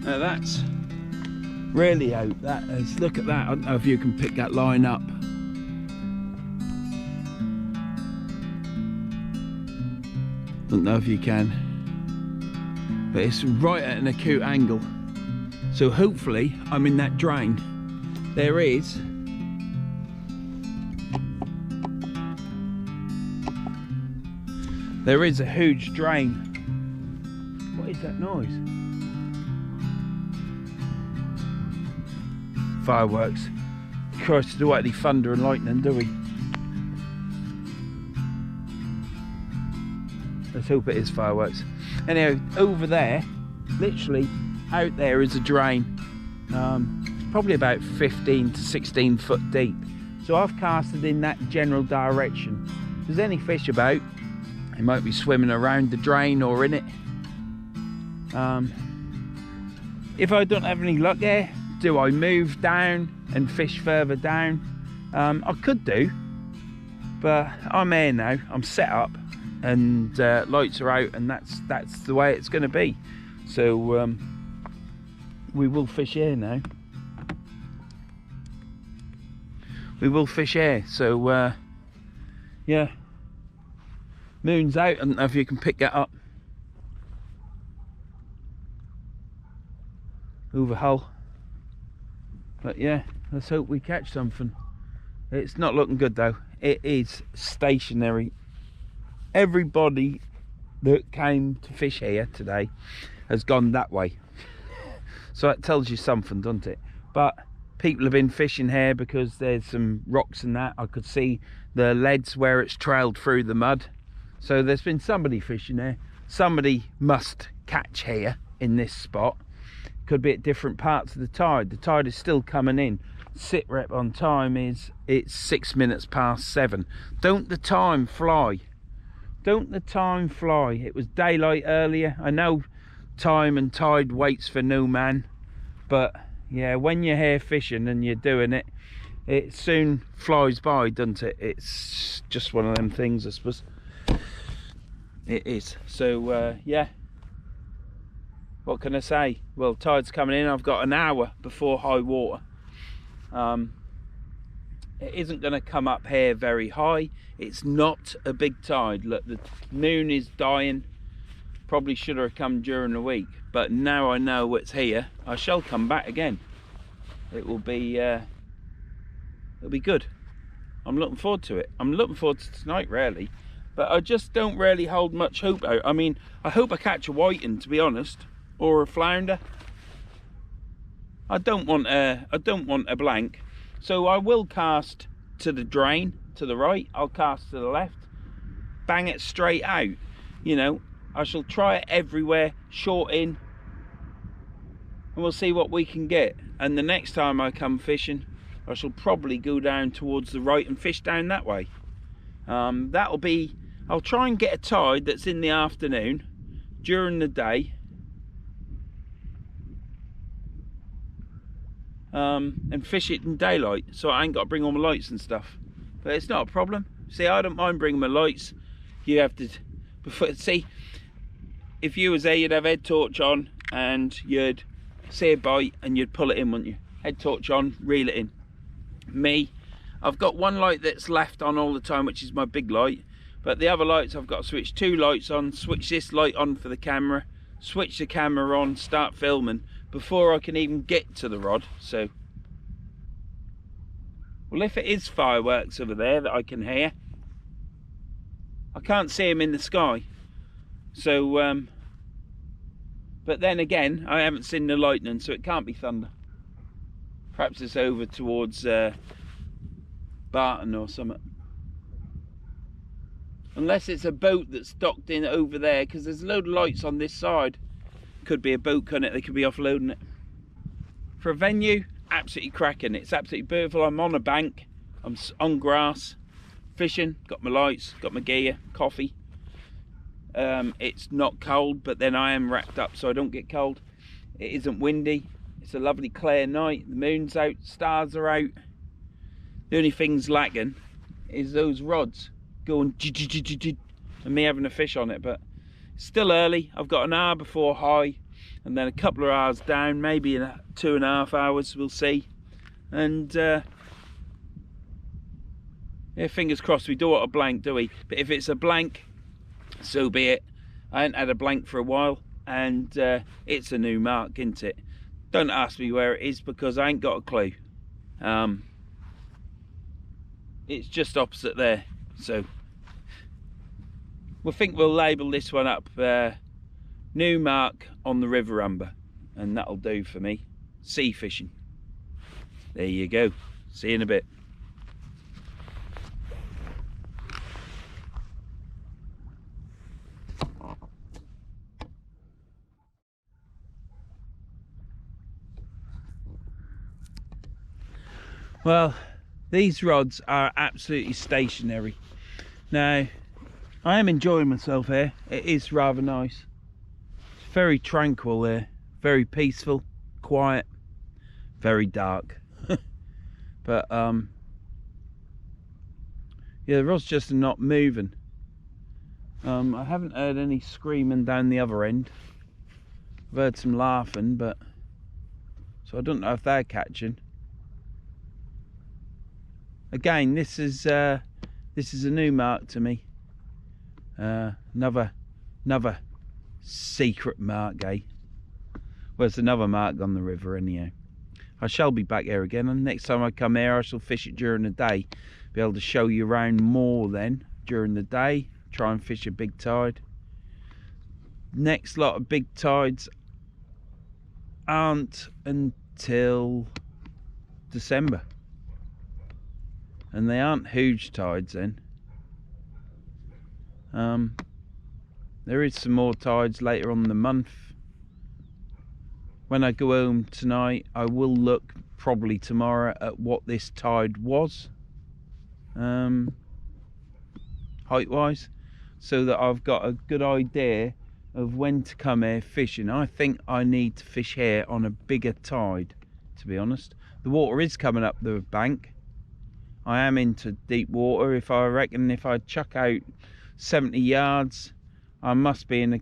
Now that's really out. That is, look at that. I don't know if you can pick that line up. Don't know if you can, but it's right at an acute angle. So hopefully I'm in that drain. There is a huge drain. What is that noise? Fireworks. Christ, we don't want any thunder and lightning, do we? Let's hope it is fireworks. Anyhow, over there, literally out there is a drain. Probably about 15 to 16 foot deep. So I've casted in that general direction. If there's any fish about, they might be swimming around the drain or in it. If I don't have any luck there, do I move down and fish further down? I could do, but I'm here now. I'm set up, and lights are out, and that's the way it's going to be. So we will fish here now. We will fish here. So yeah, moon's out. I don't know if you can pick that up. Over hull. But yeah, let's hope we catch something. It's not looking good though. It is stationary. Everybody that came to fish here today has gone that way. So that tells you something, doesn't it? But people have been fishing here because there's some rocks and that. I could see the leads where it's trailed through the mud. So there's been somebody fishing here. Somebody must catch here in this spot. Could be at different parts of the tide. The tide is still coming in. Sit rep on time is, it's 6 minutes past 7. Don't the time fly? Don't the time fly? It was daylight earlier. I know time and tide waits for no man, but yeah, when you're here fishing and you're doing it, it soon flies by, doesn't it? It's just one of them things, I suppose. It is. So yeah, what can I say? Well, tide's coming in. I've got an hour before high water. It isn't going to come up here very high. It's not a big tide. Look, the moon is dying. Probably should have come during the week, but now I know it's here, I shall come back again. It will be it'll be good. I'm looking forward to it. I'm looking forward to tonight, really, but I just don't really hold much hope out. I mean, I hope I catch a whiting, to be honest, or a flounder. I don't want a blank. So I will cast to the drain to the right, I'll cast to the left, bang it straight out. You know, I shall try it everywhere, short in, and we'll see what we can get. And the next time I come fishing, I shall probably go down towards the right and fish down that way. That'll be, I'll try and get a tide that's in the afternoon. During the day and fish it in daylight, so I ain't got to bring all my lights and stuff. But it's not a problem. See, I don't mind bringing my lights. You have to, see, if you was there, you'd have head torch on and you'd see a bite and you'd pull it in, wouldn't you? Head torch on, reel it in. Me, I've got one light that's left on all the time, which is my big light, but the other lights I've got to switch 2 lights on, switch this light on for the camera, switch the camera on, start filming before I can even get to the rod. So, well, if it is fireworks over there that I can hear, I can't see them in the sky. So, but then again, I haven't seen the lightning, so it can't be thunder. Perhaps it's over towards Barton or something. Unless it's a boat that's docked in over there, because there's a load of lights on this side. Could be a boat, couldn't it? They could be offloading it. For a venue, absolutely cracking. It's absolutely beautiful. I'm on a bank, I'm on grass, fishing, got my lights, got my gear, coffee. It's not cold, but then I am wrapped up so I don't get cold. It isn't windy. It's a lovely clear night. The moon's out, stars are out. The only thing's lacking is those rods going and me having a fish on it, but it's still early. I've got an hour before high and then a couple of hours down, maybe in 2.5 hours, we'll see. And yeah, fingers crossed we don't want a blank, do we? But if it's a blank, so be it. I ain't had a blank for a while, and it's a new mark, isn't it? Don't ask me where it is because I ain't got a clue. It's just opposite there, so we'll label this one up new mark on the River Humber, and that'll do for me. Sea fishing. There you go. See you in a bit. Well, these rods are absolutely stationary. Now, I am enjoying myself here. It is rather nice. It's very tranquil there, very peaceful, quiet, very dark. But yeah, the rod's just not moving. I haven't heard any screaming down the other end. I've heard some laughing, but so I don't know if they're catching. Again, this is a new mark to me. Another secret mark, eh? Well, it's another mark on the river anyhow. I shall be back here again, and next time I come here I shall fish it during the day. Be able to show you around more then during the day. Try and fish a big tide. Next lot of big tides aren't until December. And they aren't huge tides then. There is some more tides later on in the month. When I go home tonight, I will look probably tomorrow at what this tide was, height wise, so that I've got a good idea of when to come here fishing. I think I need to fish here on a bigger tide, to be honest. The water is coming up the bank. I am into deep water. If I reckon if I chuck out 70 yards, I must be in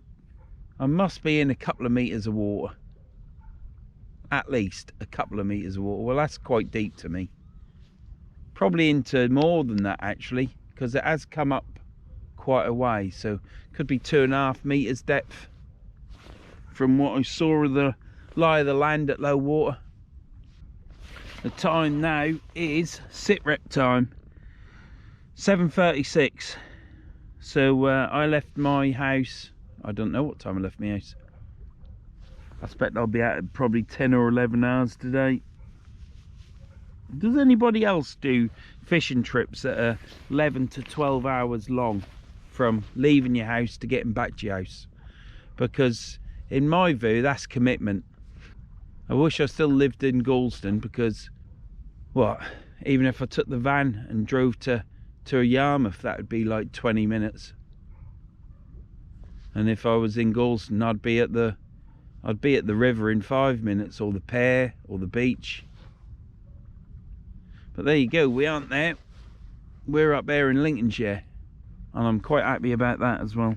a couple of meters of water. At least a couple of meters of water. Well, that's quite deep to me. Probably into more than that actually, because it has come up quite a way. So could be 2.5 meters depth from what I saw of the lie of the land at low water. The time now is sit rep time, 7:36. So I left my house, I don't know what time I left my house. I expect I'll be out at probably 10 or 11 hours today. Does anybody else do fishing trips that are 11 to 12 hours long from leaving your house to getting back to your house? Because in my view, that's commitment. I wish I still lived in Galston, because what, even if I took the van and drove to Yarmouth, that would be like 20 minutes. And if I was in Galston, I'd be at the river in 5 minutes, or the pier, or the beach. But there you go, we aren't there. We're up there in Lincolnshire, and I'm quite happy about that as well.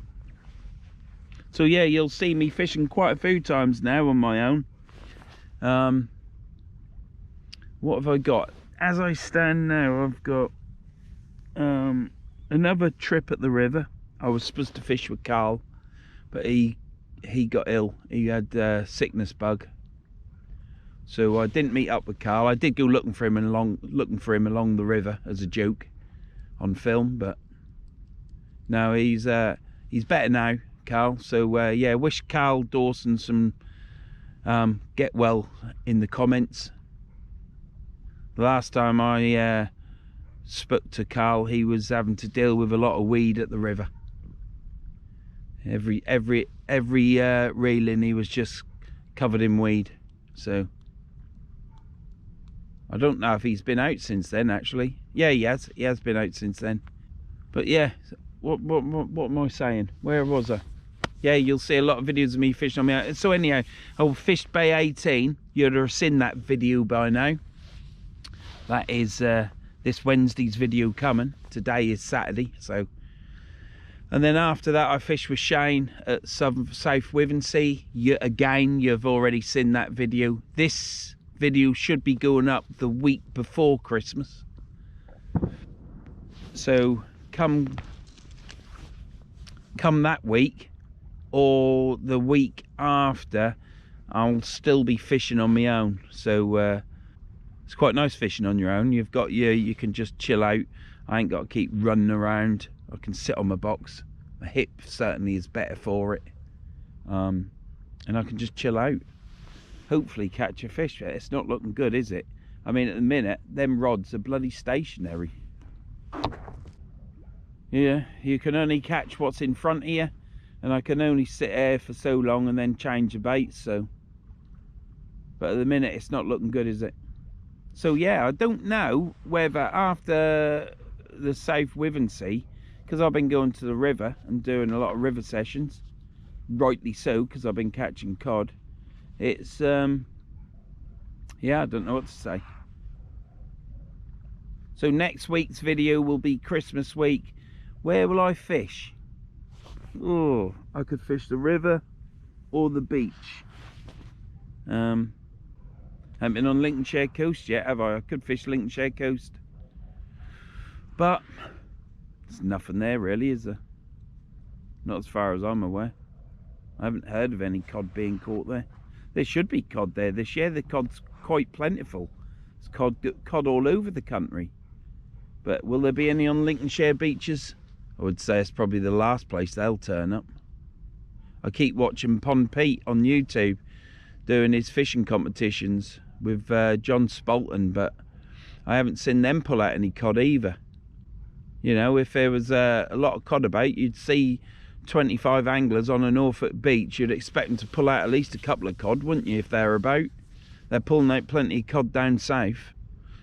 So yeah, you'll see me fishing quite a few times now on my own. What have I got? As I stand now, I've got another trip at the river. I was supposed to fish with Carl, but he got ill. He had a sickness bug, so I didn't meet up with Carl. I did go looking for him along the river as a joke on film, but no, he's better now, Carl. So yeah, wish Carl Dawson some get well in the comments. The last time I spoke to Carl, he was having to deal with a lot of weed at the river. Every reeling, he was just covered in weed. So I don't know if he's been out since then. Actually, yeah, he has been out since then. But yeah, what am I saying? Where was I? Yeah, you'll see a lot of videos of me fishing on me. So anyhow, I fished Bay 18. You'd have seen that video by now. That is this Wednesday's video coming. Today is Saturday, so. And then after that, I fished with Shane at South Wivensea. Again, you've already seen that video. This video should be going up the week before Christmas. So come that week or the week after, I'll still be fishing on my own. So it's quite nice fishing on your own. You've got you can just chill out. I ain't got to keep running around. I can sit on my box. My hip certainly is better for it, and I can just chill out, hopefully catch a fish. It's not looking good, is it? I mean, at the minute them rods are bloody stationary. Yeah, you can only catch what's in front of you, and I can only sit there for so long and then change the bait. So but at the minute it's not looking good, is it? So yeah, I don't know whether after the South Wivensea, because I've been going to the river and doing a lot of river sessions, rightly so, because I've been catching cod. It's yeah, I don't know what to say. So next week's video will be Christmas week. Where will I fish? Oh, I could fish the river or the beach. Haven't been on Lincolnshire coast yet, have I? I could fish Lincolnshire coast, but there's nothing there really, is there? Not as far as I'm aware. I haven't heard of any cod being caught there. There should be cod there this year. The cod's quite plentiful. There's cod all over the country. But will there be any on Lincolnshire beaches? I would say it's probably the last place they'll turn up. I keep watching Pond Pete on YouTube doing his fishing competitions with John Spalton, but I haven't seen them pull out any cod either. You know, if there was a lot of cod about, you'd see 25 anglers on a Norfolk beach. You'd expect them to pull out at least a couple of cod, wouldn't you, if they're about? They're pulling out plenty of cod down south.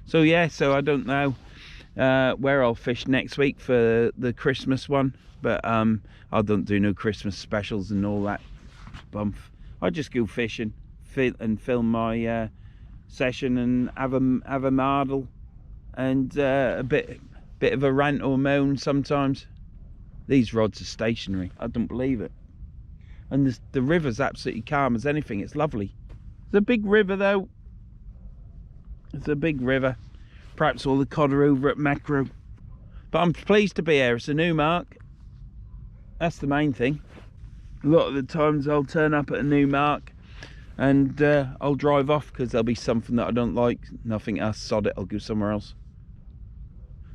So yeah, so I don't know where I'll fish next week for the Christmas one, but I don't do no Christmas specials and all that bump. I just go fishing and film my session and have a mardle and a bit of a rant or moan sometimes. These rods are stationary. I don't believe it. And the river's absolutely calm as anything. It's lovely. It's a big river though. It's a big river. Perhaps all the cod are over at macro. But I'm pleased to be here. It's a new mark. That's the main thing. A lot of the times I'll turn up at a new mark and I'll drive off because there'll be something that I don't like. Nothing else, sod it, I'll go somewhere else.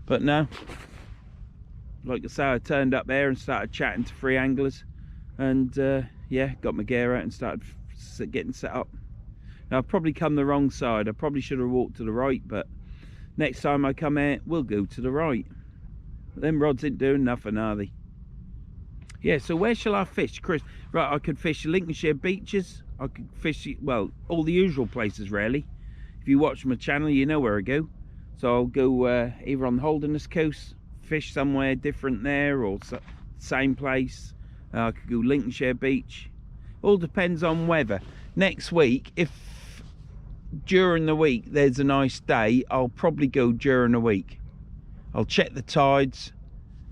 But no, like I say, I turned up there and started chatting to 3 anglers and yeah, got my gear out and started getting set up. Now I've probably come the wrong side. I probably should have walked to the right, but next time I come here, we'll go to the right. But them rods ain't doing nothing, are they? Yeah, so where shall I fish, Chris? Right, I could fish Lincolnshire beaches. I could fish, well, all the usual places really. If you watch my channel, you know where I go. So I'll go either on the Holderness coast, fish somewhere different there, or same place. I could go Lincolnshire beach. All depends on weather. Next week, if during the week there's a nice day, I'll probably go during the week. I'll check the tides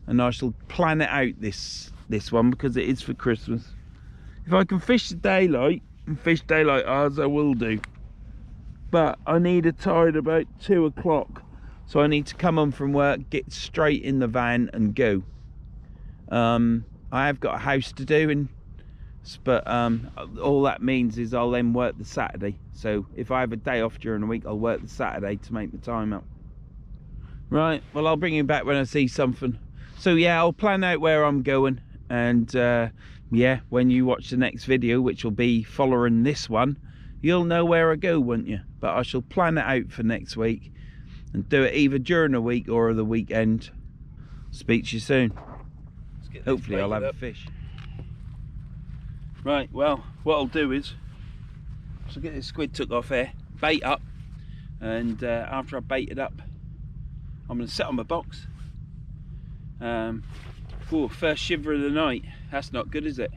and I shall plan it out this one, because it is for Christmas. If I can fish the daylight and fish daylight hours, I will do. But I need a tide about 2 o'clock, so I need to come home from work, get straight in the van and go. I have got a house to do, but all that means is I'll then work the Saturday. So if I have a day off during the week, I'll work the Saturday to make the time up. Right, well, I'll bring you back when I see something. So yeah, I'll plan out where I'm going, and yeah, when you watch the next video, which will be following this one, you'll know where I go, won't you? But I shall plan it out for next week and do it either during the week or the weekend. Speak to you soon. Hopefully I'll have a fish. Right, well, what I'll do is I'll get this squid took off here, bait up, and after I bait it up, I'm going to sit on my box. First shiver of the night. That's not good, is it?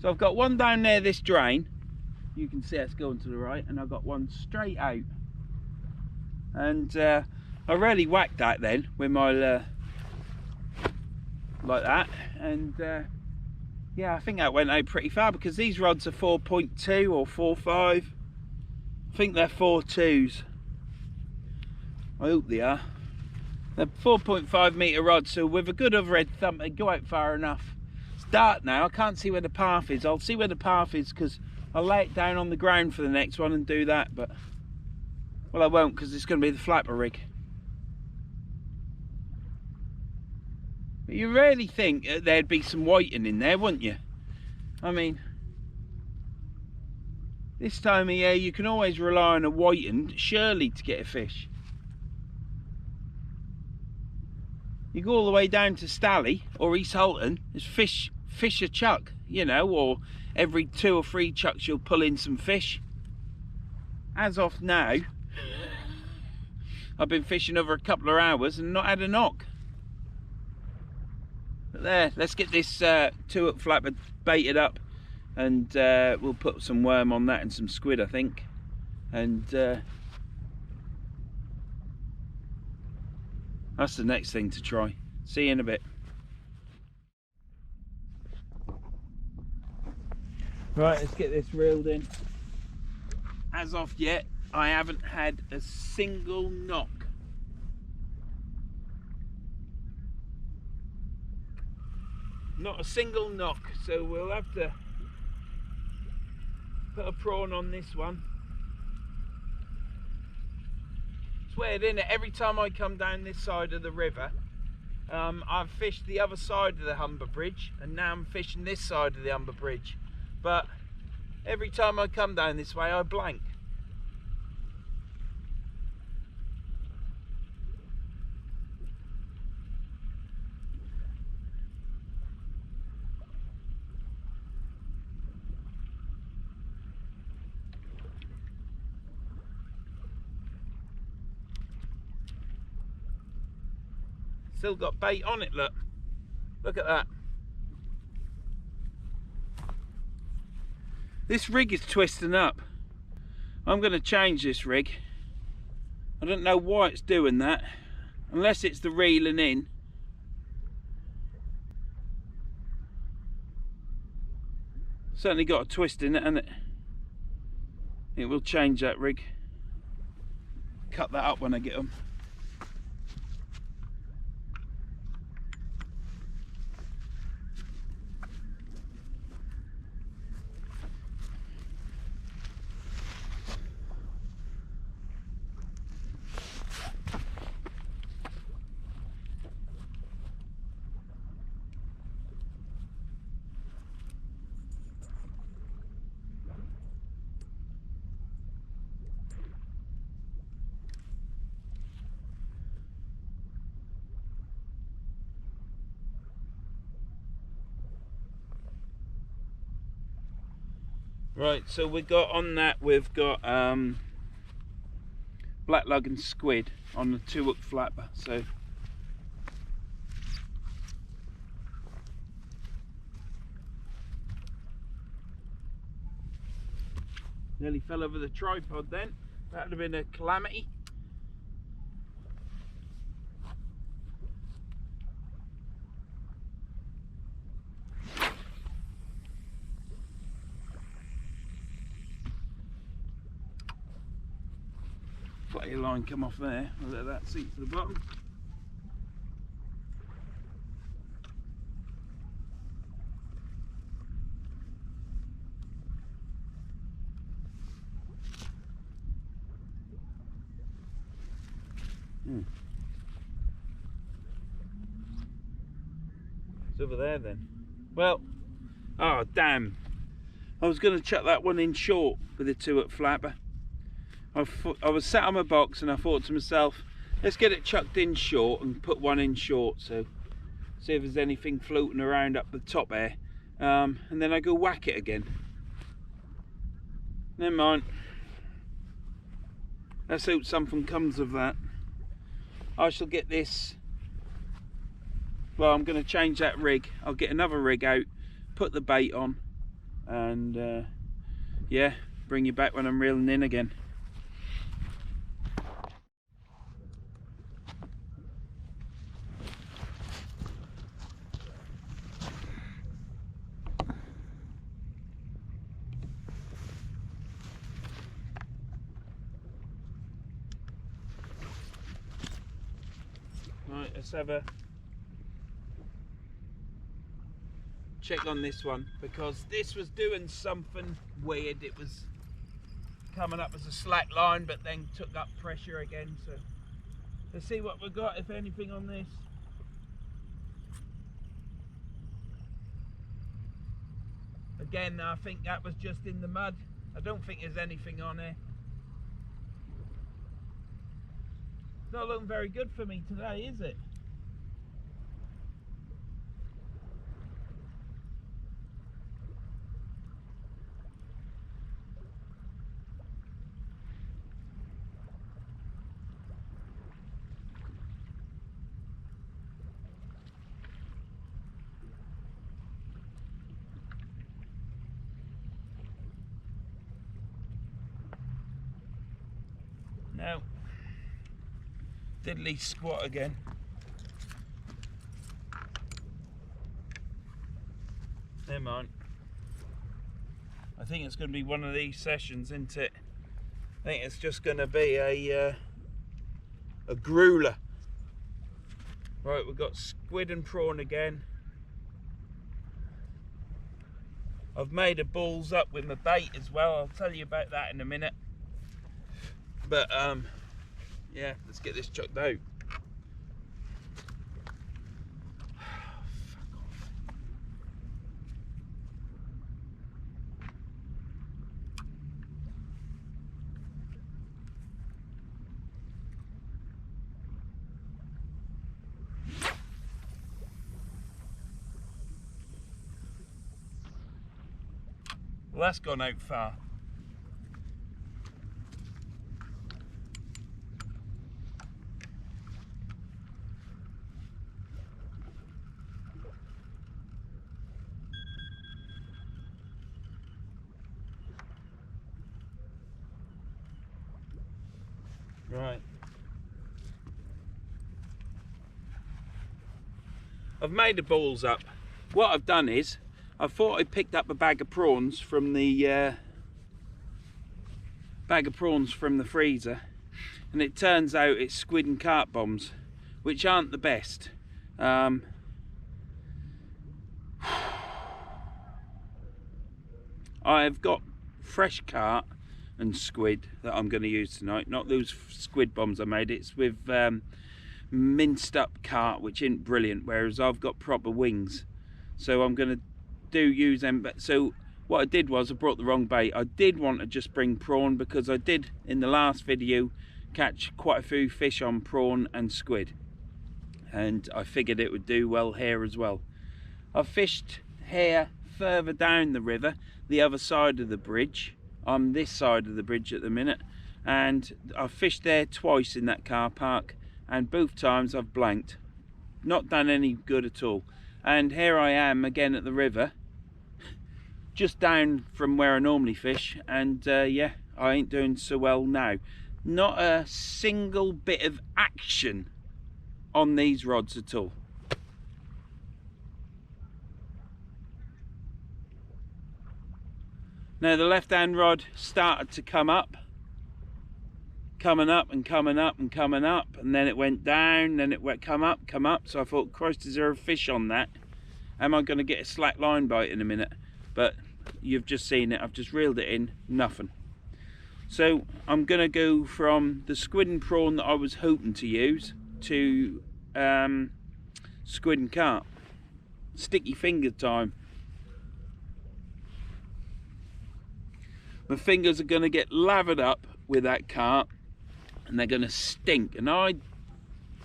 So I've got one down there, this drain. You can see it's going to the right, and I've got one straight out. And I really whacked that then with my like that, and yeah, I think that went out pretty far, because these rods are 4.2 or 4.5. I think they're 4.2s. I hope they are. They're 4.5 metre rods, so with a good overhead thump they go out far enough. It's dark now, I can't see where the path is. I'll see where the path is, because I'll lay it down on the ground for the next one and do that, but well, I won't, because it's going to be the flapper rig. But you really think there'd be some whiting in there, wouldn't you? I mean, this time of year you can always rely on a whiting surely to get a fish. You go all the way down to Stally or East Halton, there's fish a chuck, you know, or every 2 or 3 chucks you'll pull in some fish. As of now, I've been fishing over a couple of hours and not had a knock. But there, let's get this 2-hook flapper baited up, and we'll put some worm on that and some squid, I think. And that's the next thing to try. See you in a bit. Right, let's get this reeled in. As of yet, I haven't had a single knock. Not a single knock, so we'll have to put a prawn on this one. It's weird, isn't it? Every time I come down this side of the river, I've fished the other side of the Humber Bridge, and now I'm fishing this side of the Humber Bridge. But every time I come down this way, I blank. Still got bait on it, look at that. This rig is twisting up. I'm going to change this rig. I don't know why it's doing that, unless it's the reeling in. Certainly got a twist in it, hasn't it? It will change that rig. Cut that up when I get them. Right, so we've got on that, we've got black lug and squid on the 2-hook flapper. So Nearly fell over the tripod then. That would have been a calamity. Let your line come off there. I'll let that sink to the bottom. It's over there then. Well, oh damn. I was going to chuck that one in short with the 2 at flapper. I was sat on my box and I thought to myself, let's get it chucked in short and put one in short, so see if there's anything floating around up the top there, and then I go whack it again. Never mind. Let's hope something comes of that. I shall get this, well, I'm going to change that rig. I'll get another rig out, put the bait on, and yeah, bring you back when I'm reeling in again. Right, let's have a check on this one, because this was doing something weird. It was coming up as a slack line but then took up pressure again, so let's see what we've got, if anything, on this. Again, I think that was just in the mud. I don't think there's anything on there. It's not looking very good for me today, is it? No. Diddly squat again. Never mind. I think it's going to be one of these sessions, isn't it? I think it's just going to be a grueler. Right, we've got squid and prawn again. I've made a balls up with my bait as well. I'll tell you about that in a minute. But yeah, let's get this chucked out. Fuck off. Well, that's gone out far. Right. I've made the balls up. What I've done is, I thought I picked up a bag of prawns from the freezer, and it turns out it's squid and carp bombs, which aren't the best. I've got fresh carp and squid that I'm going to use tonight, not those squid bombs I made. It's with minced up carp, which isn't brilliant, whereas I've got proper wings, so I'm going to use them. But so what I did was I brought the wrong bait. I did want to just bring prawn, because I did in the last video catch quite a few fish on prawn and squid, and I figured it would do well here as well. I've fished here further down the river, the other side of the bridge. I'm this side of the bridge at the minute, and I've fished there twice in that car park, and both times I've blanked. Not done any good at all. And here I am again at the river, just down from where I normally fish, and yeah, I ain't doing so well now. Not a single bit of action on these rods at all. Now the left hand rod started to come up, coming up and coming up and coming up, and then it went down, then it went come up, so I thought, Christ, is there a fish on that? Am I going to get a slack line bite in a minute? But you've just seen it, I've just reeled it in, nothing. So I'm going to go from the squid and prawn that I was hoping to use to squid and carp. Sticky finger time. My fingers are going to get lathered up with that carp, and they're going to stink, and I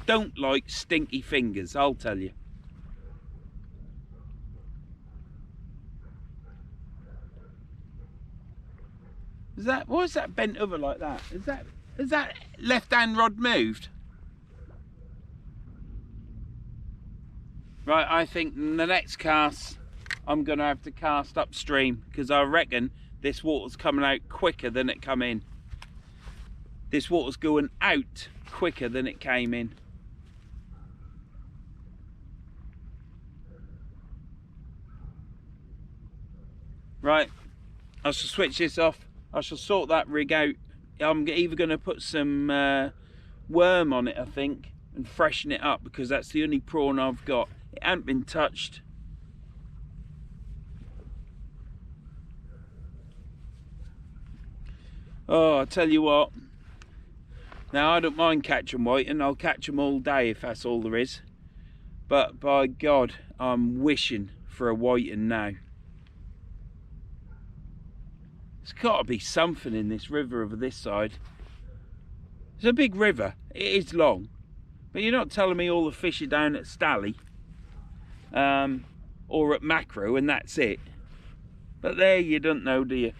don't like stinky fingers, I'll tell you. Why is that bent over like that? Is that left hand rod moved? Right, I think in the next cast I'm gonna have to cast upstream, because I reckon this water's coming out quicker than it come in. This water's going out quicker than it came in. Right, I shall switch this off. I shall sort that rig out. I'm either going to put some worm on it, I think, and freshen it up, because that's the only prawn I've got. It hasn't been touched. Oh, I tell you what. Now, I don't mind catching whiting. I'll catch them all day if that's all there is. But by God, I'm wishing for a whiting now. There's got to be something in this river over this side. It's a big river. It is long. But you're not telling me all the fish are down at Stally or at Macro and that's it. But there you don't know, do you?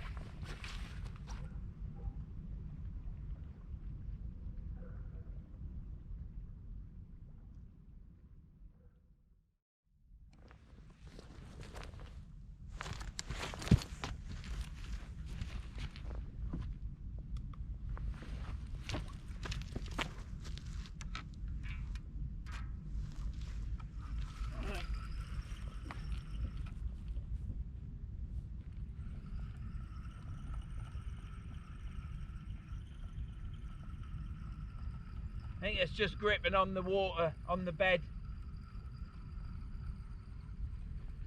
I think it's just gripping on the water, on the bed.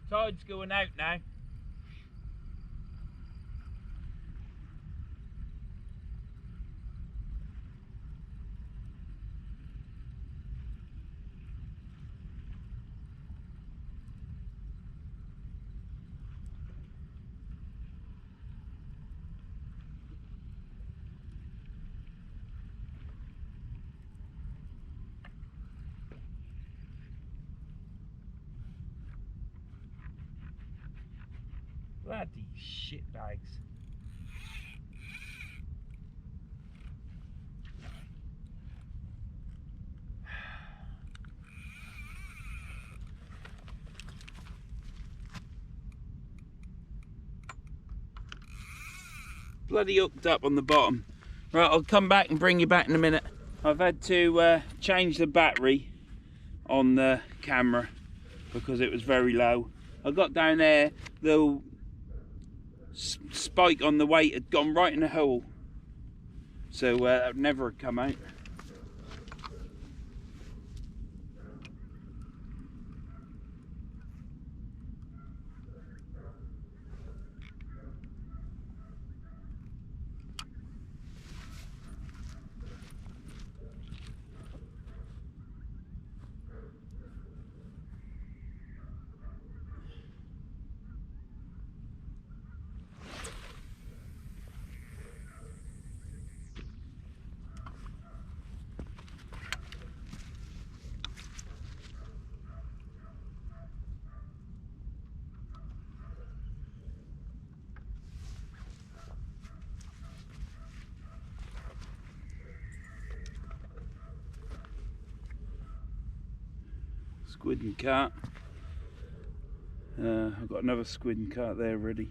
Tide's going out now. Bloody shitbags. Bloody hooked up on the bottom. Right, I'll come back and bring you back in a minute. I've had to change the battery on the camera because it was very low. I got down there, the spike on the weight had gone right in the hole, so that would never have come out. Squid and carp. I've got another squid and carp there ready.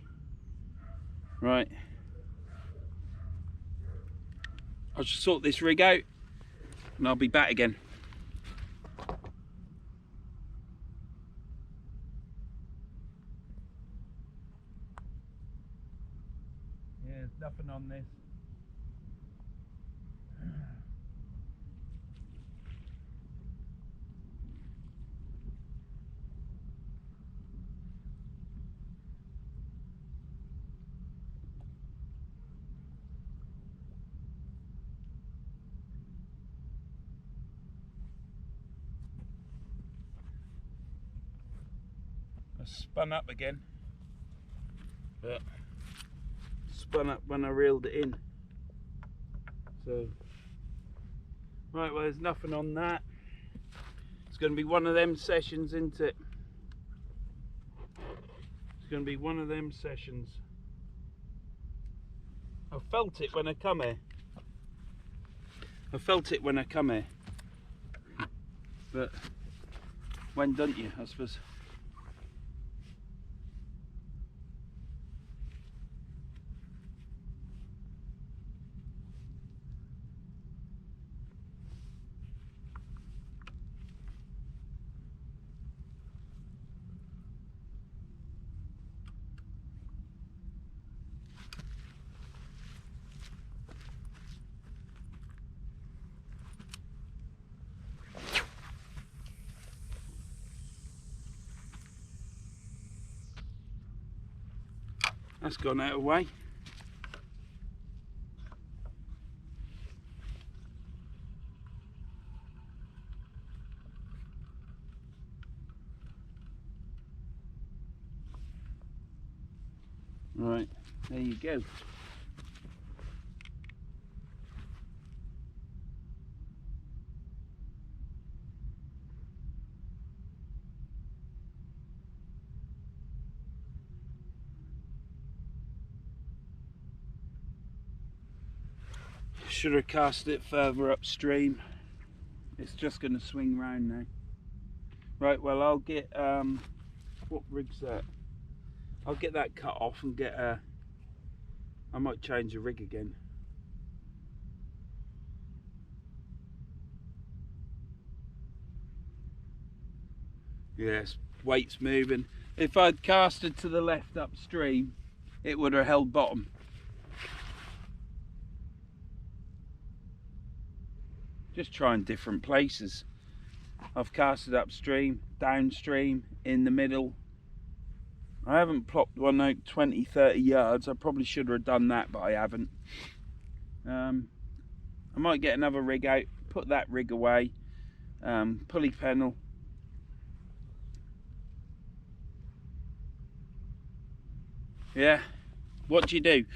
Right. I'll just sort this rig out and I'll be back again. Yeah, there's nothing on this. I spun up again, but spun up when I reeled it in. So, right, well, there's nothing on that. It's going to be one of them sessions, isn't it? It's going to be one of them sessions. I felt it when I come here. I felt it when I come here. But when don't you, I suppose. That's gone out of the way. Right, there you go. Should have cast it further upstream. It's just going to swing round now. Right, well, I'll get what rig's that? I'll get that cut off and get a. I might change the rig again. Yes, weight's moving. If I'd casted to the left upstream, it would have held bottom. Just trying different places. I've casted upstream, downstream, in the middle. I haven't plopped one out 20-30 yards. I probably should have done that, but I haven't. I might get another rig out, put that rig away, pulley panel. Yeah, what do you do?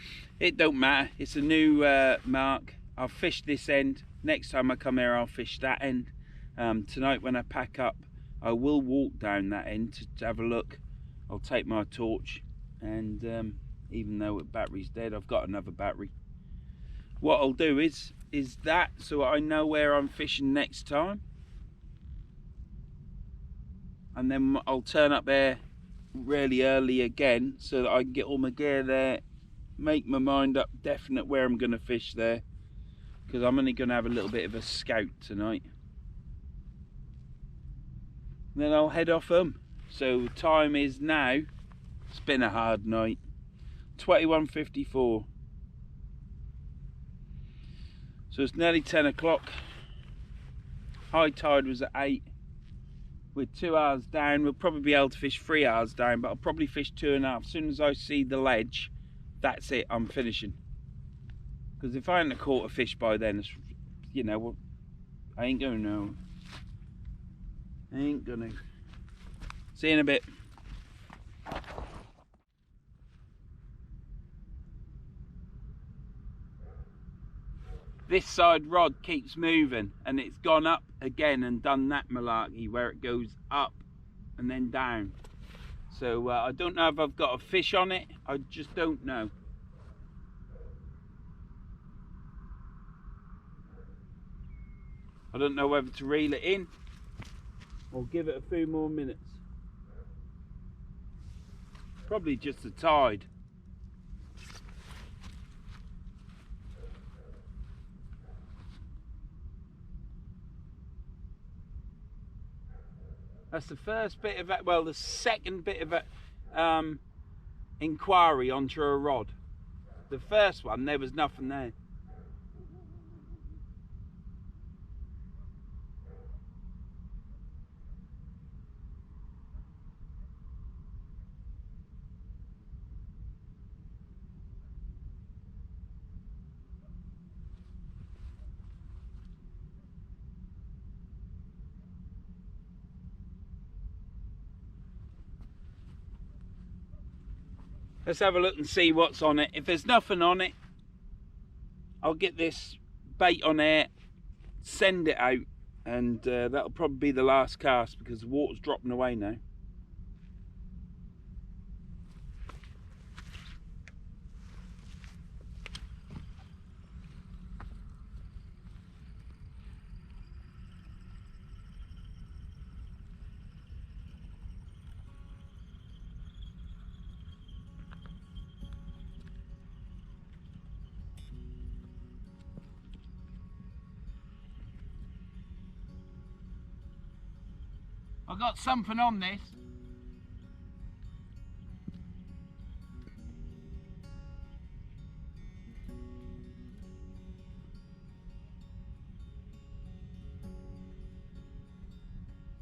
It don't matter. It's a new mark. I'll fish this end. Next time I come here, I'll fish that end. Tonight when I pack up, I will walk down that end to have a look. I'll take my torch, and even though the battery's dead, I've got another battery. What I'll do is that, so I know where I'm fishing next time, and then I'll turn up there really early again so that I can get all my gear there, make my mind up definite where I'm going to fish there, because I'm only going to have a little bit of a scout tonight. And then I'll head off home. So time is now, it's been a hard night, 21:54. So it's nearly 10 o'clock. High tide was at 8. With 2 hours down, we'll probably be able to fish 3 hours down, but I'll probably fish 2.5. As soon as I see the ledge, that's it, I'm finishing. Because if I hadn't caught a fish by then, it's, you know, I ain't gonna know. I ain't gonna. See you in a bit. This side rod keeps moving, and it's gone up again and done that malarkey where it goes up and then down. So I don't know if I've got a fish on it. I just don't know. I don't know whether to reel it in or give it a few more minutes. Probably just the tide. That's the first bit of it. Well, the second bit of it, inquiry onto a rod. The first one, there was nothing there. Let's have a look and see what's on it. If there's nothing on it, I'll get this bait on air, send it out, and that'll probably be the last cast because the water's dropping away now. I got something on this.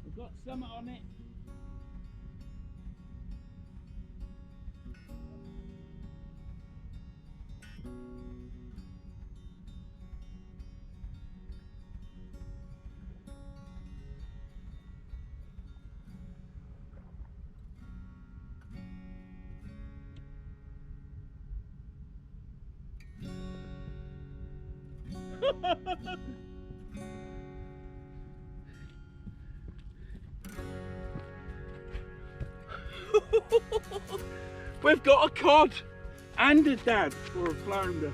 I've got something on it. We've got a cod and a dad for a flounder.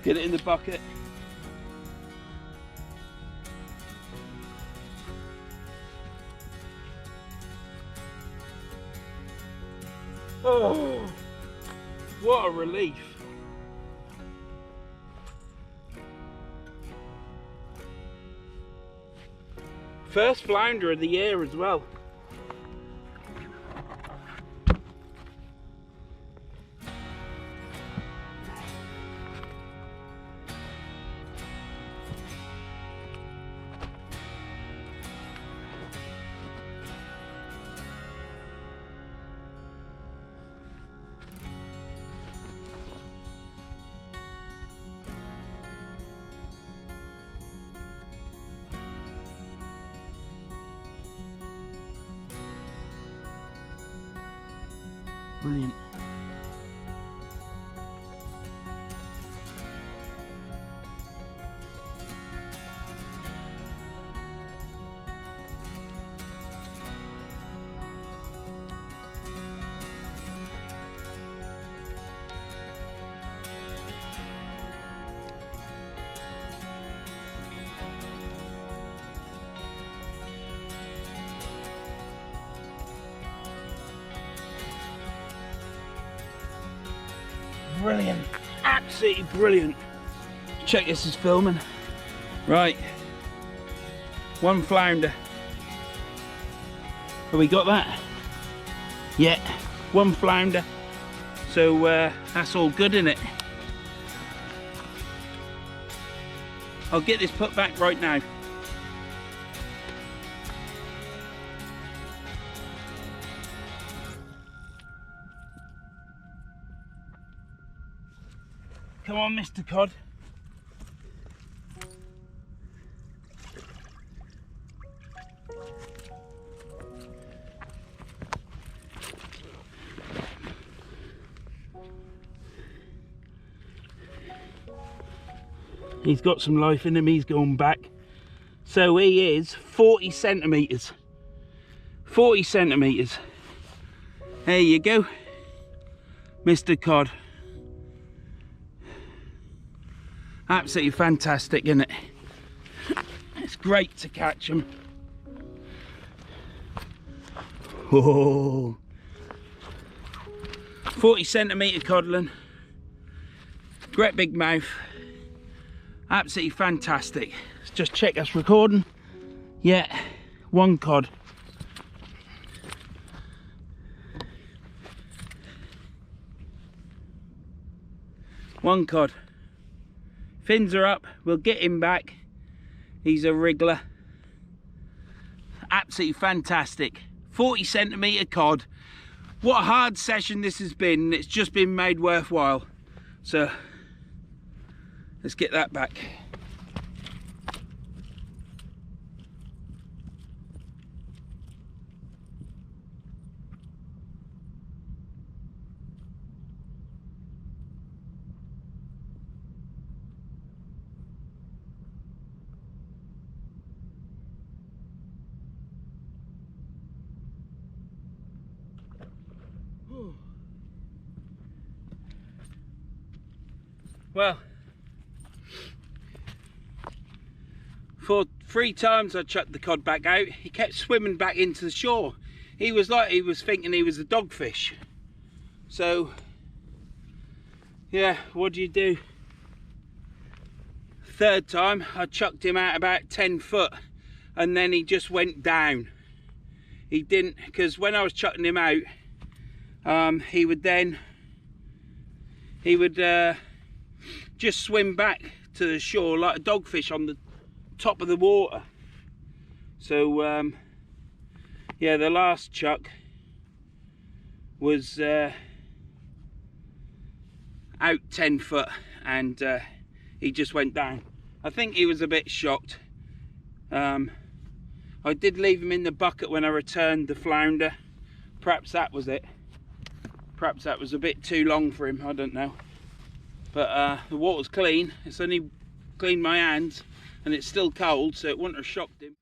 Get it in the bucket. Oh, what a relief. First flounder of the year as well. Brilliant. Brilliant, absolutely brilliant. Check this is filming. Right, one flounder. Have we got that? Yeah, one flounder. So that's all good, isn't it? I'll get this put back right now. Come on, Mr. Cod. He's got some life in him, he's going back. So he is 40 centimetres. 40 centimetres. There you go, Mr. Cod. Absolutely fantastic, isn't it? It's great to catch them. Oh, 40cm codling, great big mouth, absolutely fantastic. Let's just check us recording. Yeah, one cod. One cod. Fins are up, we'll get him back. He's a wriggler. Absolutely fantastic. 40cm cod. What a hard session this has been. It's just been made worthwhile. So let's get that back. Well, for 3 times I chucked the cod back out. He kept swimming back into the shore. He was like he was thinking he was a dogfish. So yeah, what do you do? 3rd time I chucked him out about 10 foot and then he just went down. He didn't, because when I was chucking him out, he would just swim back to the shore like a dogfish on the top of the water. So yeah, the last chuck was out 10 foot and he just went down. I think he was a bit shocked. I did leave him in the bucket when I returned the flounder. Perhaps that was it. Perhaps that was a bit too long for him, I don't know. But the water's clean. It's only cleaned my hands and it's still cold, so it wouldn't have shocked him.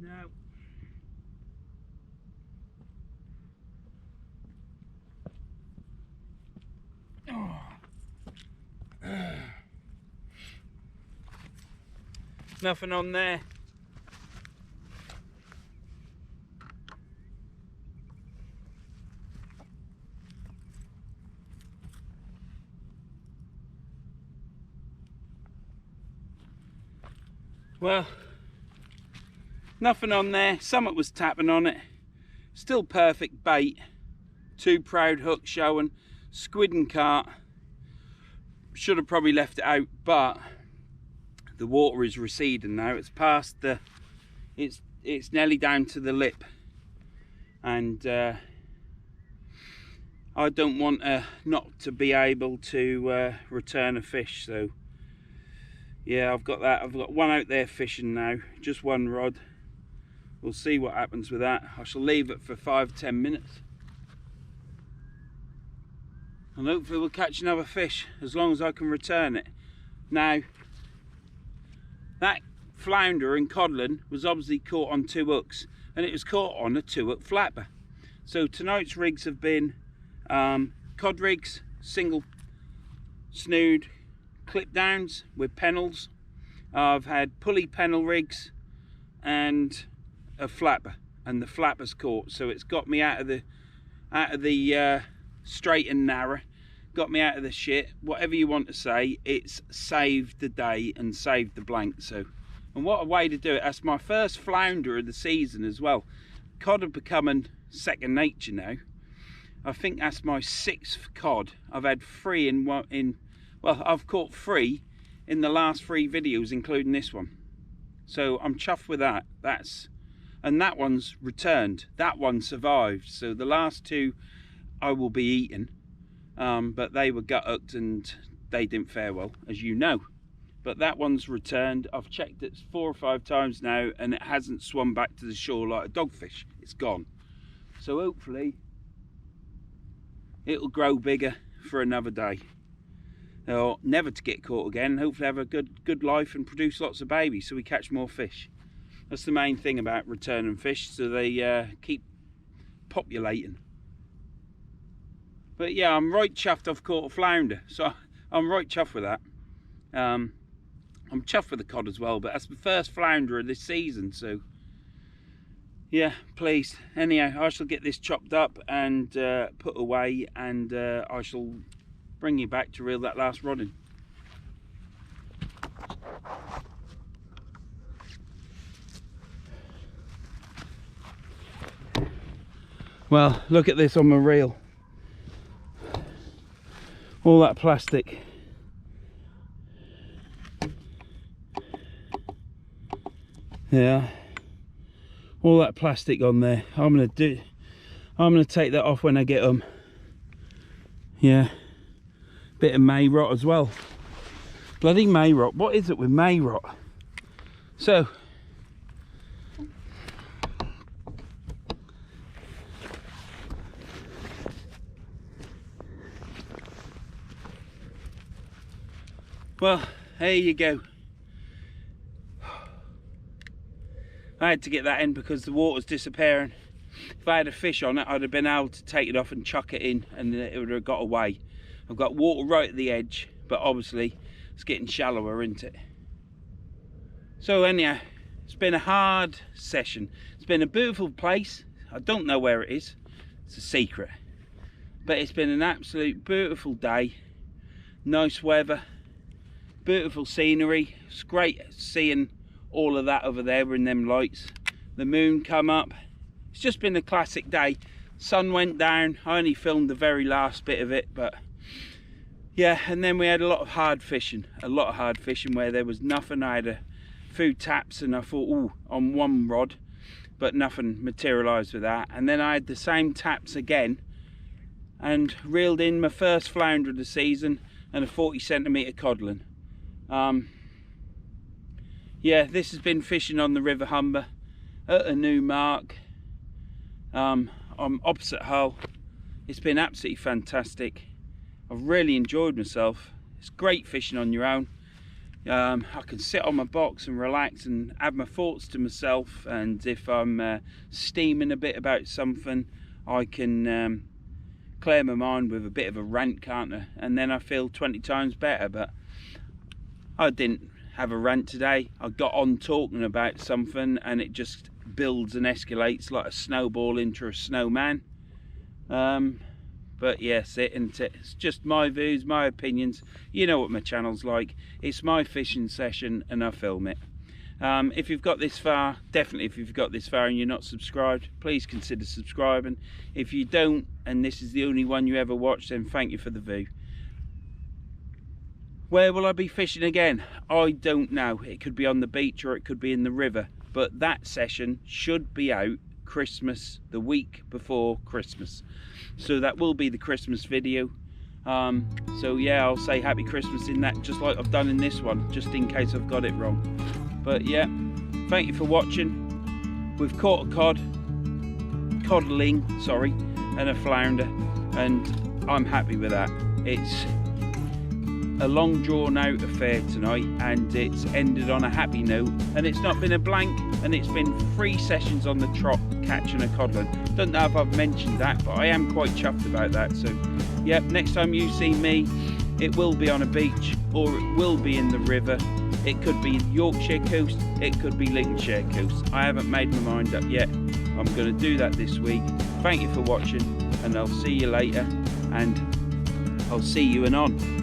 No. Nothing on there. Well, nothing on there. Something was tapping on it. Still perfect bait. 2 proud hooks showing. Squid and carp. Should have probably left it out, but the water is receding now. It's past the, it's nearly down to the lip, and I don't want not to be able to return a fish. So yeah, I've got that. I've got one out there fishing now, just one rod. We'll see what happens with that. I shall leave it for 5-10 minutes. And hopefully we'll catch another fish as long as I can return it. Now, that flounder in Codling was obviously caught on 2 hooks, and it was caught on a 2-hook flapper. So tonight's rigs have been cod rigs, single snood clip downs with pennels. I've had pulley pennel rigs and a flapper, and the flapper's caught, so it's got me out of the straight and narrow. got me out of the shit, whatever you want to say. It's saved the day and saved the blank. So, and what a way to do it. That's my first flounder of the season as well. Cod are becoming second nature now. I think that's my 6th cod. I've had 3 well, I've caught 3 in the last 3 videos, including this one. So I'm chuffed with that. And that one's returned. That one survived. So the last 2 I will be eating, but they were gut hooked and they didn't fare well, as you know. But that one's returned. I've checked it 4 or 5 times now, and it hasn't swum back to the shore like a dogfish. It's gone. So hopefully it'll grow bigger for another day, or never to get caught again. Hopefully have a good life and produce lots of babies so we catch more fish. That's the main thing about returning fish, so they keep populating. But yeah, I'm right chuffed I've caught a flounder, so I'm right chuffed with that. I'm chuffed with the cod as well, but that's the first flounder of this season, so yeah, pleased. Anyhow, I shall get this chopped up and put away, and I shall bring you back to reel that last rod in. Well, look at this on my reel. All that plastic. Yeah. All that plastic on there. I'm gonna take that off when I get them. Yeah. Bit of may rot as well. Bloody may rot. What is it with may rot? So well, there you go. I had to get that in because the water's disappearing. If I had a fish on it, I'd have been able to take it off and chuck it in, and it would have got away. I've got water right at the edge, but obviously it's getting shallower, isn't it? So anyhow, it's been a hard session. It's been a beautiful place. I don't know where it is. It's a secret. But it's been an absolute beautiful day. Nice weather. Beautiful scenery. It's great seeing all of that over there in them lights. The moon come up. It's just been a classic day. Sun went down. I only filmed the very last bit of it, but yeah. And then we had a lot of hard fishing. Where there was nothing. I had a few taps and I thought, ooh, on one rod, but nothing materialised with that. And then I had the same taps again and reeled in my first flounder of the season and a 40cm codling. Yeah, this has been fishing on the River Humber at a new mark. I'm opposite Hull. It's been absolutely fantastic. I've really enjoyed myself. It's great fishing on your own. I can sit on my box and relax and have my thoughts to myself, and if I'm steaming a bit about something, I can clear my mind with a bit of a rant, can't I? And then I feel 20 times better. But I didn't have a rant today. I got on talking about something and it just builds and escalates like a snowball into a snowman. But yes, it's just my views, my opinions. You know what my channel's like. It's my fishing session and I film it. If you've got this far, definitely if you've got this far and you're not subscribed, please consider subscribing. If you don't, and this is the only one you ever watch, then thank you for the view. Where will I be fishing again? I don't know. It could be on the beach or it could be in the river. But that session should be out Christmas, the week before Christmas. So that will be the Christmas video. So yeah, I'll say Happy Christmas in that, just like I've done in this one, just in case I've got it wrong. But yeah, thank you for watching. We've caught a codling, sorry, and a flounder, and I'm happy with that. It's a long drawn out affair tonight, and it's ended on a happy note, and it's not been a blank, and it's been 3 sessions on the trot catching a codling. Don't know if I've mentioned that, but I am quite chuffed about that. So yeah, next time you see me, it will be on a beach or it will be in the river. It could be Yorkshire coast, it could be Lincolnshire coast. I haven't made my mind up yet. I'm going to do that this week. Thank you for watching, and I'll see you later, and I'll see you anon.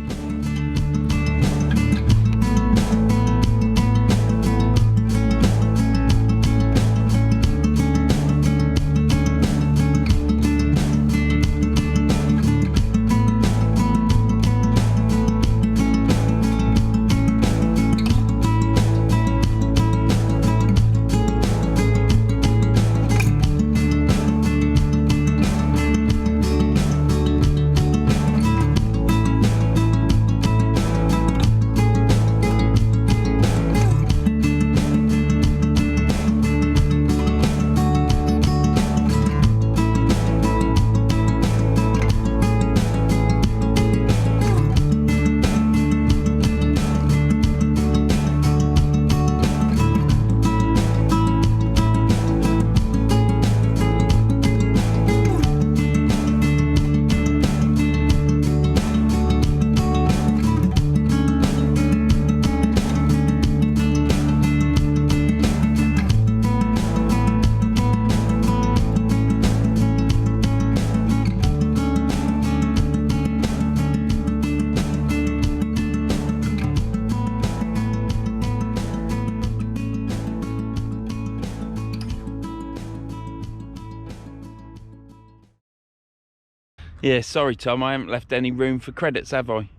Yeah, sorry Tom, I haven't left any room for credits, have I?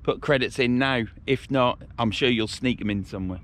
Put credits in now. If not, I'm sure you'll sneak them in somewhere.